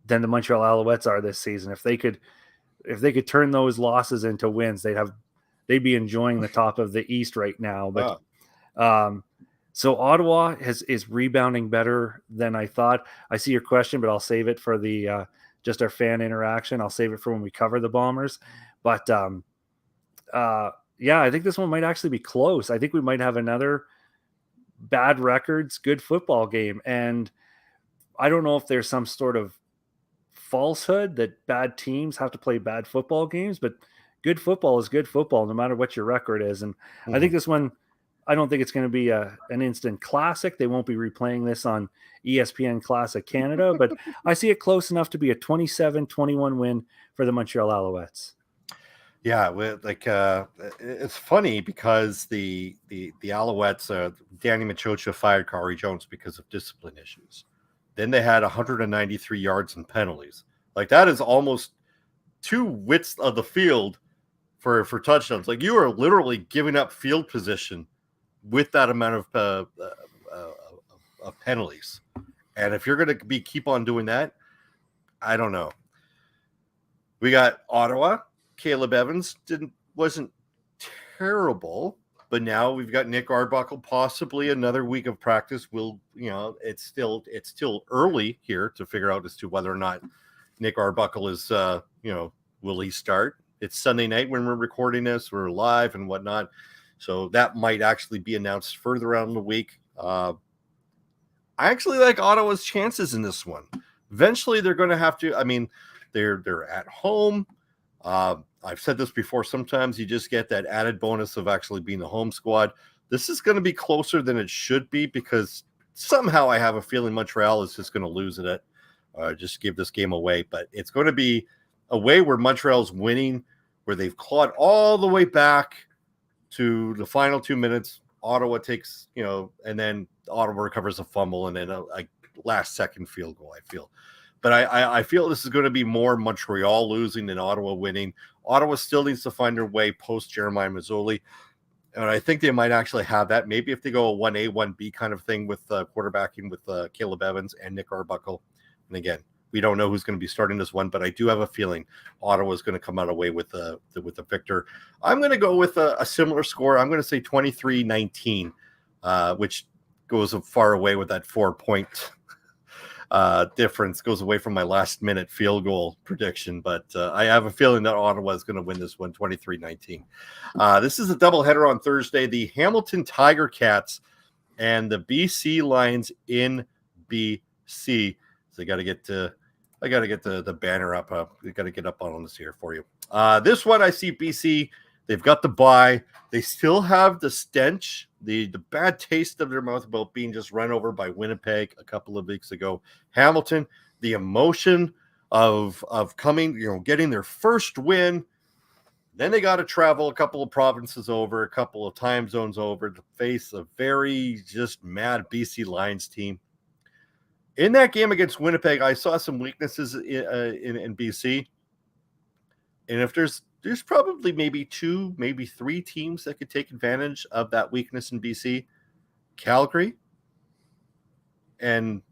than the Montreal Alouettes are this season. If they could turn those losses into wins, they'd be enjoying the top of the East right now. But so Ottawa is rebounding better than I thought. I see your question, but I'll save it for the just our fan interaction. I'll save it for when we cover the Bombers. But I think this one might actually be close. I think we might have another bad records, good football game. And I don't know if there's some sort of falsehood that bad teams have to play bad football games, but good football is good football, no matter what your record is. And I think this one, I don't think it's going to be an instant classic. They won't be replaying this on ESPN Classic Canada, but I see it close enough to be a 27-21 win for the Montreal Alouettes. Yeah, it's funny because the Alouettes, Danny Machocha fired Kari Jones because of discipline issues. Then they had 193 yards and penalties. Like, that is almost two widths of the field for touchdowns. Like, you are literally giving up field position with that amount of penalties. And if you're going to keep on doing that, I don't know. We got Ottawa. Caleb Evans wasn't terrible, but now we've got Nick Arbuckle, possibly another week of practice. It's still early here to figure out as to whether or not Nick Arbuckle is, will he start? It's Sunday night when we're recording this. We're live and whatnot. So that might actually be announced further on in the week. I actually like Ottawa's chances in this one. Eventually, they're going to have to. I mean, they're at home. I've said this before. Sometimes you just get that added bonus of actually being the home squad. This is going to be closer than it should be because somehow I have a feeling Montreal is just going to lose it. Just give this game away. But it's going to be a way where Montreal's winning, where they've clawed all the way back to the final 2 minutes. Ottawa takes, and then Ottawa recovers a fumble and then a last-second field goal, I feel. But I feel this is going to be more Montreal losing than Ottawa winning. Ottawa still needs to find their way post Jeremiah Mazzoli. And I think they might actually have that. Maybe if they go a 1A, 1B kind of thing with quarterbacking with Caleb Evans and Nick Arbuckle. And again, we don't know who's going to be starting this one, but I do have a feeling Ottawa is going to come out away with a victor. I'm going to go with a similar score. I'm going to say 23-19, which goes far away with that 4-point difference, goes away from my last-minute field goal prediction. But I have a feeling that Ottawa is going to win this one 23-19. This is a doubleheader on Thursday. The Hamilton Tiger Cats and the BC Lions in BC. So I got to get the banner up. We got to get up on this here for you. This one I see BC. They've got the bye. They still have the stench, the bad taste of their mouth about being just run over by Winnipeg a couple of weeks ago. Hamilton, the emotion of coming, getting their first win Then they got to travel a couple of provinces over, a couple of time zones over to face a very just mad BC Lions team. In that game against Winnipeg, I saw some weaknesses in BC. And if there's probably maybe 2, maybe 3 teams that could take advantage of that weakness in BC. Calgary and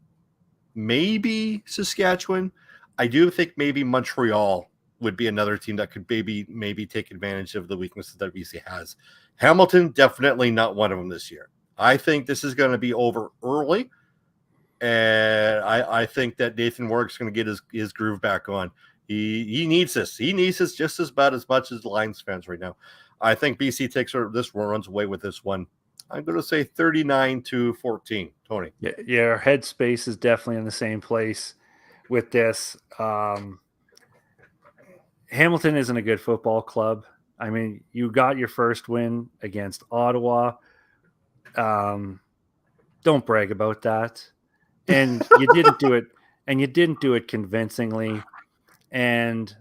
maybe Saskatchewan. I do think maybe Montreal would be another team that could maybe take advantage of the weaknesses that BC has. Hamilton, definitely not one of them this year. I think this is going to be over early. And I think that Nathan Warwick's going to get his groove back on. He needs this. He needs this just as much as the Lions fans right now. I think BC runs away with this one. I'm going to say 39-14. Tony. Yeah, our headspace is definitely in the same place with this. Hamilton isn't a good football club. I mean, you got your first win against Ottawa. Don't brag about that. And you didn't do it. And you didn't do it convincingly. And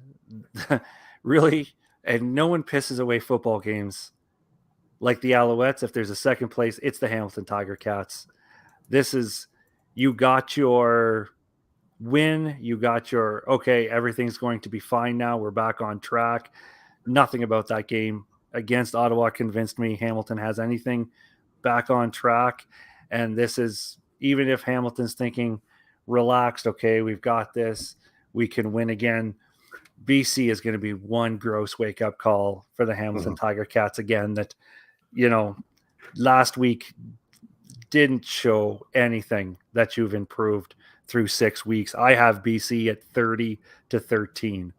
really, and no one pisses away football games like the Alouettes. If there's a second place, it's the Hamilton Tiger Cats. This is, you got your win. You got your, okay, everything's going to be fine now. We're back on track. Nothing about that game against Ottawa convinced me Hamilton has anything back on track. And this is, even if Hamilton's thinking relaxed, okay, we've got this, we can win again, BC is going to be one gross wake-up call for the Hamilton Tiger Cats again that, last week didn't show anything that you've improved through 6 weeks. I have BC at 30-13.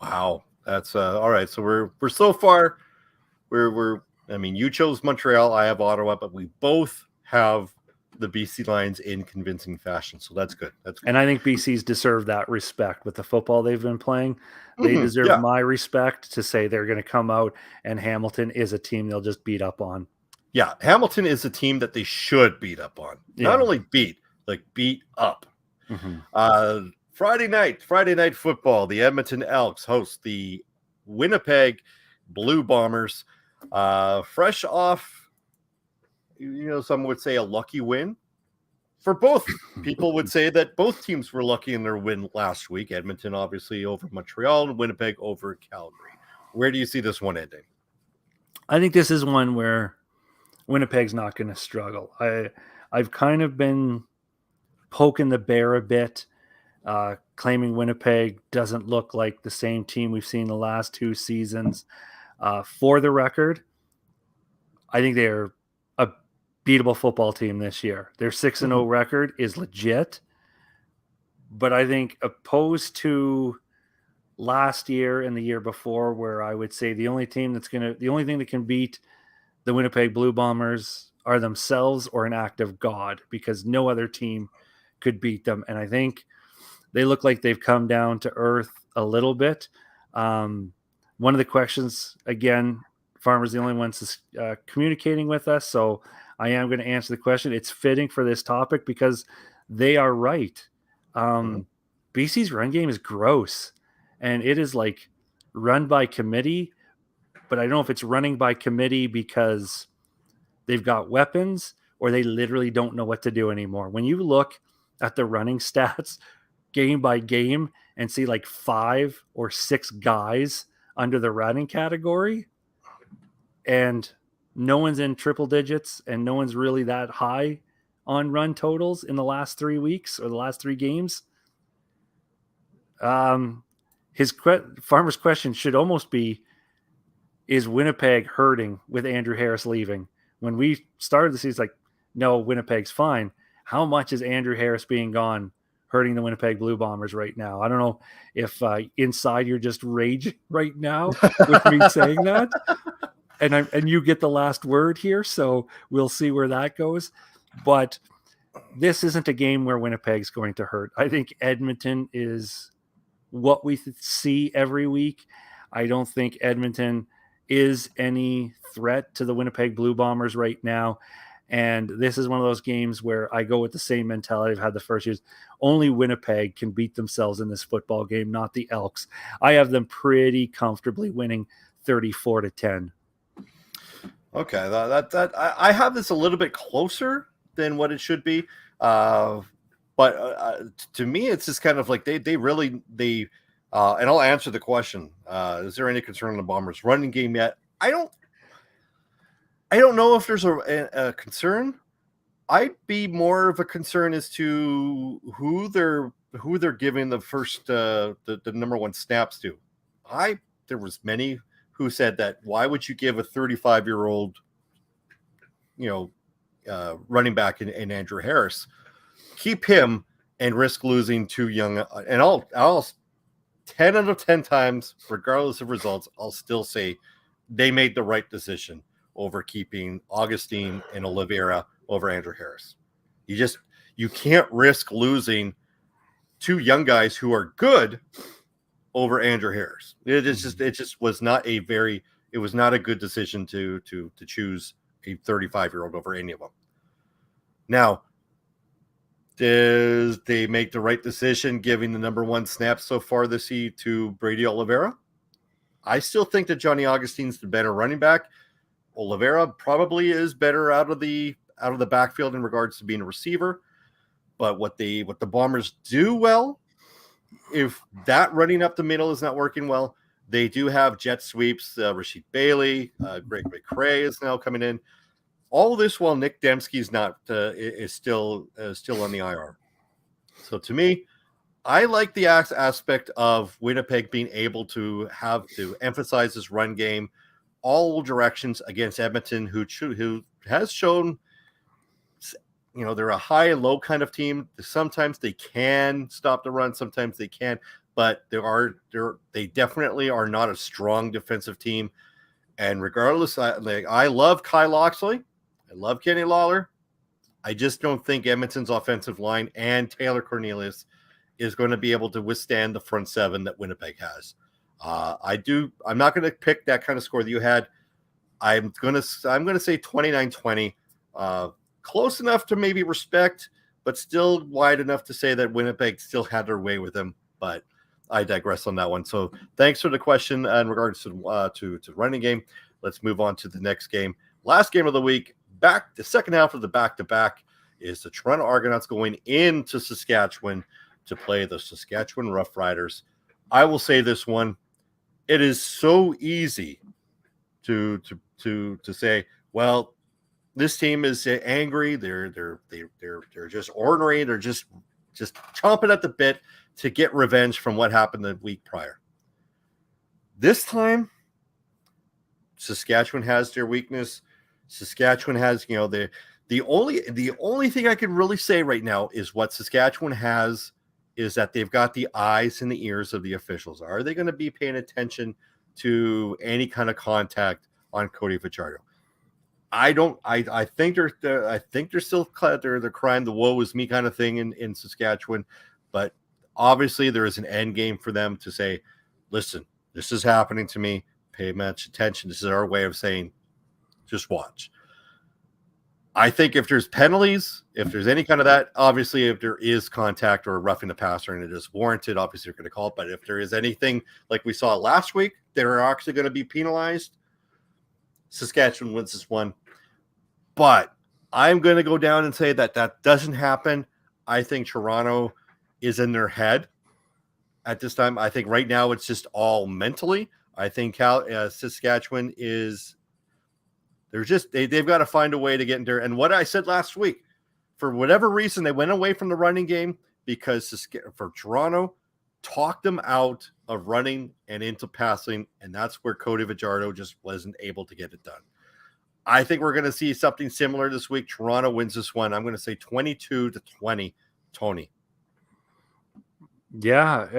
Wow. That's all right. So we're so far, I mean, you chose Montreal, I have Ottawa, but we both have the BC Lions in convincing fashion. So that's good. And I think BC's deserve that respect with the football they've been playing. They deserve my respect to say they're going to come out, and Hamilton is a team they'll just beat up on. Yeah, Hamilton is a team that they should beat up on. Yeah. Not only beat up. Friday night football. The Edmonton Elks host the Winnipeg Blue Bombers. Fresh off, some would say a lucky win. For both, people would say that both teams were lucky in their win last week. Edmonton obviously over Montreal and Winnipeg over Calgary. Where do you see this one ending? I think this is one where Winnipeg's not going to struggle. I've kind of been poking the bear a bit, claiming Winnipeg doesn't look like the same team we've seen the last 2 seasons. For the record, I think they're a beatable football team this year. Their 6-0 record is legit, but I think opposed to last year and the year before, where I would say the only thing that can beat the Winnipeg Blue Bombers are themselves or an act of God, because no other team could beat them. And I think they look like they've come down to earth a little bit. One of the questions, again, Farmer's the only one communicating with us, so I am going to answer the question. It's fitting for this topic because they are right. BC's run game is gross, and it is like run by committee, but I don't know if it's running by committee because they've got weapons or they literally don't know what to do anymore. When you look at the running stats game by game and see like 5 or 6 guys under the running category, and no one's in triple digits and no one's really that high on run totals in the last 3 weeks or the last 3 games. Farmer's question should almost be, is Winnipeg hurting with Andrew Harris leaving? When we started the season, it's like, no, Winnipeg's fine. How much is Andrew Harris being gone hurting the Winnipeg Blue Bombers right now? I don't know if inside you're just raging right now with me saying that. And you get the last word here, so we'll see where that goes. But this isn't a game where Winnipeg's going to hurt. I think Edmonton is what we see every week. I don't think Edmonton is any threat to the Winnipeg Blue Bombers right now. And this is one of those games where I go with the same mentality I've had the first years. Only Winnipeg can beat themselves in this football game, not the Elks. I have them pretty comfortably winning 34-10. Okay, I have this a little bit closer than what it should be, but to me, it's just kind of like they really and I'll answer the question: is there any concern in the Bombers' running game yet? I don't know if there's a concern. I'd be more of a concern as to who they're giving the first the number one snaps to. There was many who said that why would you give a 35-year-old, running back in Andrew Harris, keep him and risk losing two young, and I'll 10 out of 10 times, regardless of results, I'll still say they made the right decision over keeping Augustine and Oliveira over Andrew Harris. You can't risk losing two young guys who are good over Andrew Harris. It just was not a good decision to choose a 35-year-old over any of them. Now, did they make the right decision giving the number one snap so far this year to Brady Oliveira? I still think that Johnny Augustine's the better running back. Oliveira probably is better out of the backfield in regards to being a receiver. But what the Bombers do well, if that running up the middle is not working well, they do have jet sweeps. Rasheed Bailey, Greg McCray is now coming in. All this while Nick Dembski is still on the IR. So to me, I like the aspect of Winnipeg being able to emphasize this run game all directions against Edmonton, who has shown, they're a high and low kind of team. Sometimes they can stop the run, sometimes they can't, but they definitely are not a strong defensive team. And regardless, I love Kyle Loxley, I love Kenny Lawler. I just don't think Edmonton's offensive line and Taylor Cornelius is going to be able to withstand the front seven that Winnipeg has. I'm not going to pick that kind of score that you had. I'm going to say 29-20. Close enough to maybe respect, but still wide enough to say that Winnipeg still had their way with them. But I digress on that one. So thanks for the question in regards to running game. Let's move on to the next game. Last game of the week. The second half of the back-to-back is the Toronto Argonauts going into Saskatchewan to play the Saskatchewan Roughriders. I will say this one. It is so easy to say, well, this team is angry. They're just ornery. They're just chomping at the bit to get revenge from what happened the week prior. This time, Saskatchewan has their weakness. Saskatchewan has, the only thing I can really say right now is what Saskatchewan has is that they've got the eyes and the ears of the officials. Are they going to be paying attention to any kind of contact on Cody Fajardo? I think they're still they're crying the woe is me kind of thing in Saskatchewan, but obviously there is an end game for them to say, listen, this is happening to me. Pay much attention. This is our way of saying, just watch. I think if there's penalties, if there's any kind of that, obviously if there is contact or roughing the passer and it is warranted, obviously you're going to call it. But if there is anything like we saw last week, they're actually going to be penalized. Saskatchewan wins this one. But I'm going to go down and say that doesn't happen. I think Toronto is in their head at this time. I think right now it's just all mentally. I think Saskatchewan is they've got to find a way to get in there. And what I said last week, for whatever reason, they went away from the running game because for Toronto talked them out of running and into passing. And that's where Cody Fajardo just wasn't able to get it done. I think we're going to see something similar this week. Toronto wins this one. I'm going to say 22-20, Tony. Yeah,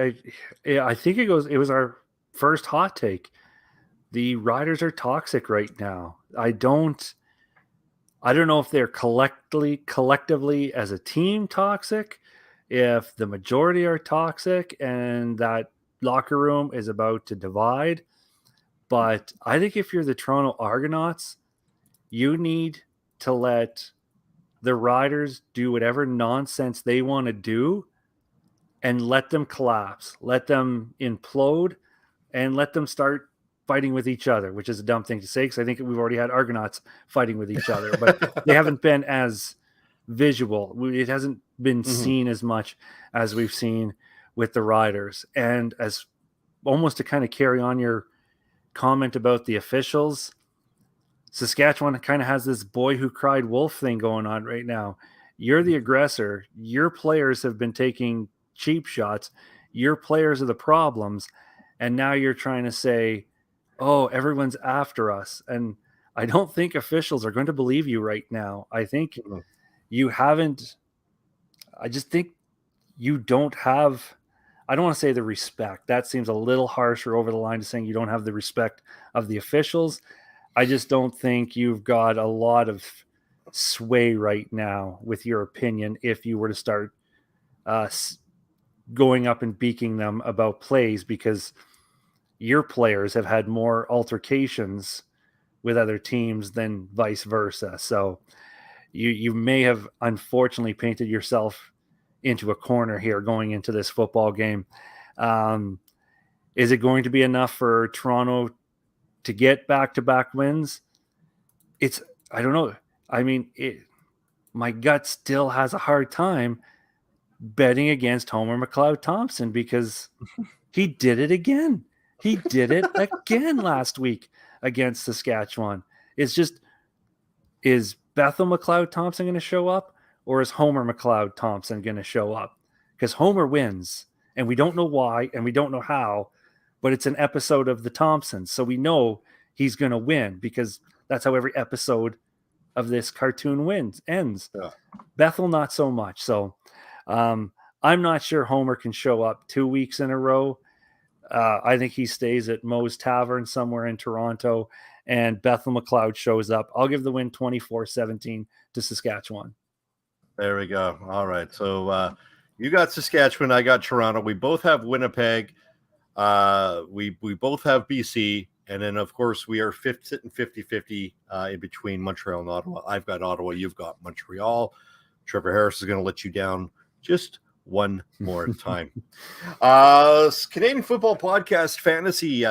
I think it was our first hot take. The Riders are toxic right now. I don't know if they're collectively as a team toxic, if the majority are toxic and that locker room is about to divide. But I think if you're the Toronto Argonauts, you need to let the Riders do whatever nonsense they want to do and let them collapse, let them implode, and let them start fighting with each other, which is a dumb thing to say because I think we've already had Argonauts fighting with each other, but they haven't been as visual. It hasn't been seen as much as we've seen with the Riders. And as almost to kind of carry on your comment about the officials, Saskatchewan kind of has this boy who cried wolf thing going on right now. You're the aggressor. Your players have been taking cheap shots. Your players are the problems. And now you're trying to say, oh, everyone's after us. And I don't think officials are going to believe you right now. I think you haven't, I just think you don't have, I don't want to say the respect. That seems a little harsh or over the line to saying you don't have the respect of the officials. I just don't think you've got a lot of sway right now with your opinion if you were to start going up and beaking them about plays, because your players have had more altercations with other teams than vice versa. So you may have unfortunately painted yourself into a corner here going into this football game. Is it going to be enough for Toronto to get back-to-back wins? I don't know. I mean, my gut still has a hard time betting against Homer McLeod-Thompson because he did it again. He did it again last week against Saskatchewan. It's just, is Bethel McLeod-Thompson going to show up, or is Homer McLeod-Thompson going to show up? Because Homer wins, and we don't know why, and we don't know how, but it's an episode of the Thompsons, so we know he's going to win because that's how every episode of this cartoon ends. Yeah. Bethel, not so much. So I'm not sure Homer can show up 2 weeks in a row. I think he stays at Moe's Tavern somewhere in Toronto, and Bethel McLeod shows up. I'll give the win 24-17 to Saskatchewan. There we go. All right. So you got Saskatchewan. I got Toronto. We both have Winnipeg. We both have BC. And then, of course, we are sitting 50-50 in between Montreal and Ottawa. I've got Ottawa. You've got Montreal. Trevor Harris is going to let you down just one more time. Canadian Football Podcast fantasy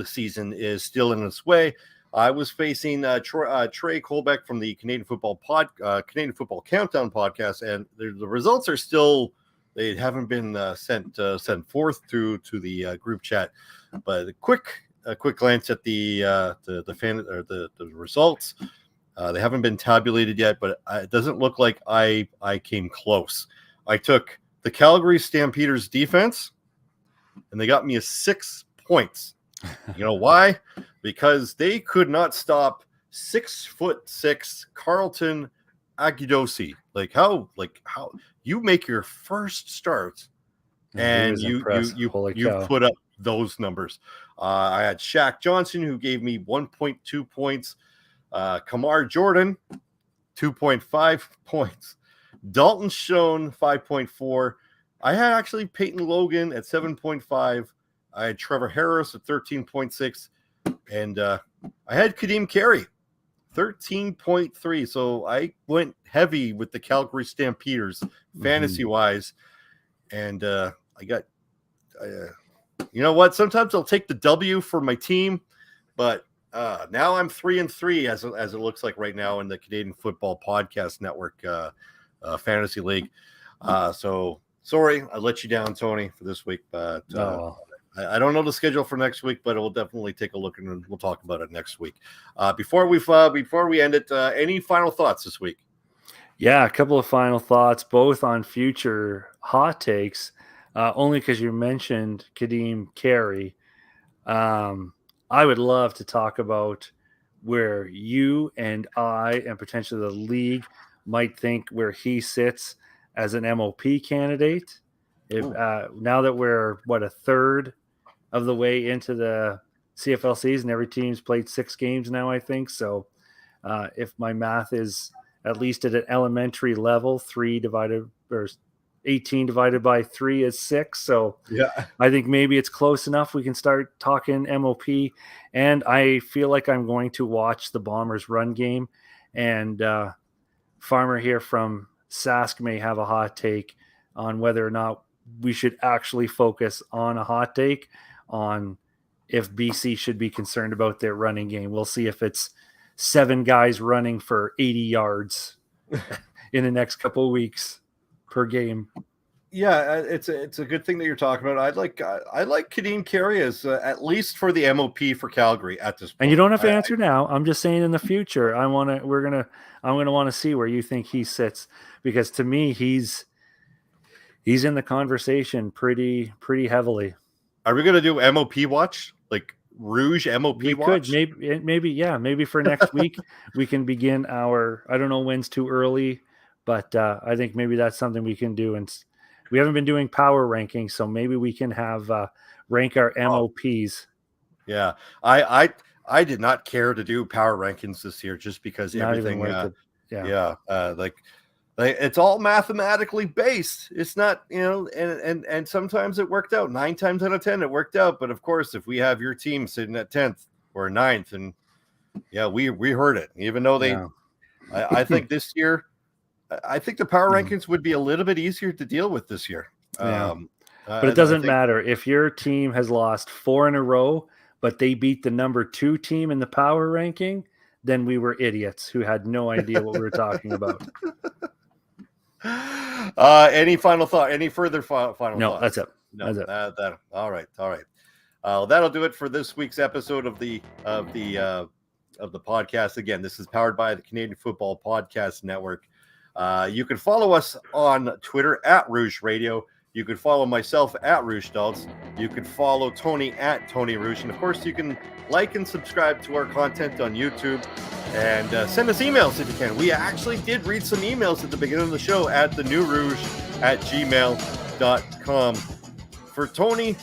season is still in its way. I was facing Trey Colbeck from the Canadian Football Countdown podcast, and the results are still, they haven't been sent forth to the group chat. But a quick glance at the results. They haven't been tabulated yet, but it doesn't look like I came close. I took the Calgary Stampeders defense, and they got me 6 points. You know why? Because they could not stop 6'6" Carlton Agudosi. Like how you make your first start and you put up those numbers. I had Shaq Johnson, who gave me 1.2 points. Kamar Jordan, 2.5 points. Dalton Schoen, 5.4. I had actually Peyton Logan at 7.5. I had Trevor Harris at 13.6. And I had Kadeem Carey, 13.3. So I went heavy with the Calgary Stampeders, fantasy-wise. And I got, you know what? Sometimes I'll take the W for my team. But now I'm 3-3 as it looks like right now in the Canadian Football Podcast Network Fantasy League. So sorry, I let you down, Tony, for this week. But I don't know the schedule for next week, but we'll definitely take a look and we'll talk about it next week. Before we end it, any final thoughts this week? Yeah, a couple of final thoughts, both on future hot takes. Only because you mentioned Kadeem Carey. I would love to talk about where you and I and potentially the league might think where he sits as an MOP candidate. If now that we're a third of the way into the CFL season, every team's played 6 games now, I think. So if my math is at least at an elementary level, 18 divided by 3 is 6. So yeah, I think maybe it's close enough. We can start talking MOP. And I feel like I'm going to watch the Bombers run game. And Farmer here from Sask may have a hot take on whether or not we should actually focus on a hot take on if BC should be concerned about their running game. We'll see if it's 7 guys running for 80 yards in the next couple of weeks per game. Yeah, it's a good thing that you're talking about. I like Kadeem Carey as at least for the MOP for Calgary at this point. And you don't have to answer now. I'm just saying in the future, I'm gonna want to see where you think he sits, because to me he's in the conversation pretty heavily. Are we gonna do MOP watch, like Rouge MOP we watch? Could maybe for next week we can begin our. I don't know when's too early, but I think maybe that's something we can do. And we haven't been doing power rankings, so maybe we can have rank our MOPs. Yeah, I did not care to do power rankings this year just because Not everything. like it's all mathematically based. It's not, and sometimes it worked out. 9 times out of 10 it worked out. But of course, if we have your team sitting at 10th or 9th, and we heard it. Even though I think this year. I think the power rankings would be a little bit easier to deal with this year. But it doesn't matter. If your team has lost 4 in a row, but they beat the number 2 team in the power ranking, then we were idiots who had no idea what we were talking about. Any final thought? Any further final thoughts? No, that's it. No, that's it. All right. That'll do it for this week's episode of the podcast. Again, this is powered by the Canadian Football Podcast Network. You can follow us on Twitter at Rouge Radio. You can follow myself at Rouge Dalts. You can follow Tony at Tony Rouge. And of course, you can like and subscribe to our content on YouTube, and send us emails if you can. We actually did read some emails at the beginning of the show at thenewrouge@gmail.com. For Tony,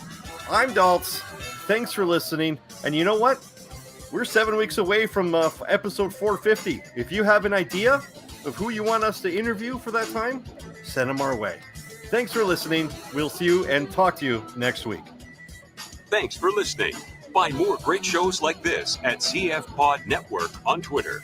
I'm Dalts. Thanks for listening. And you know what? We're 7 weeks away from episode 450. If you have an idea of who you want us to interview for that time, send them our way. Thanks for listening. We'll see you and talk to you next week. Thanks for listening. Find more great shows like this at CF Pod Network on Twitter.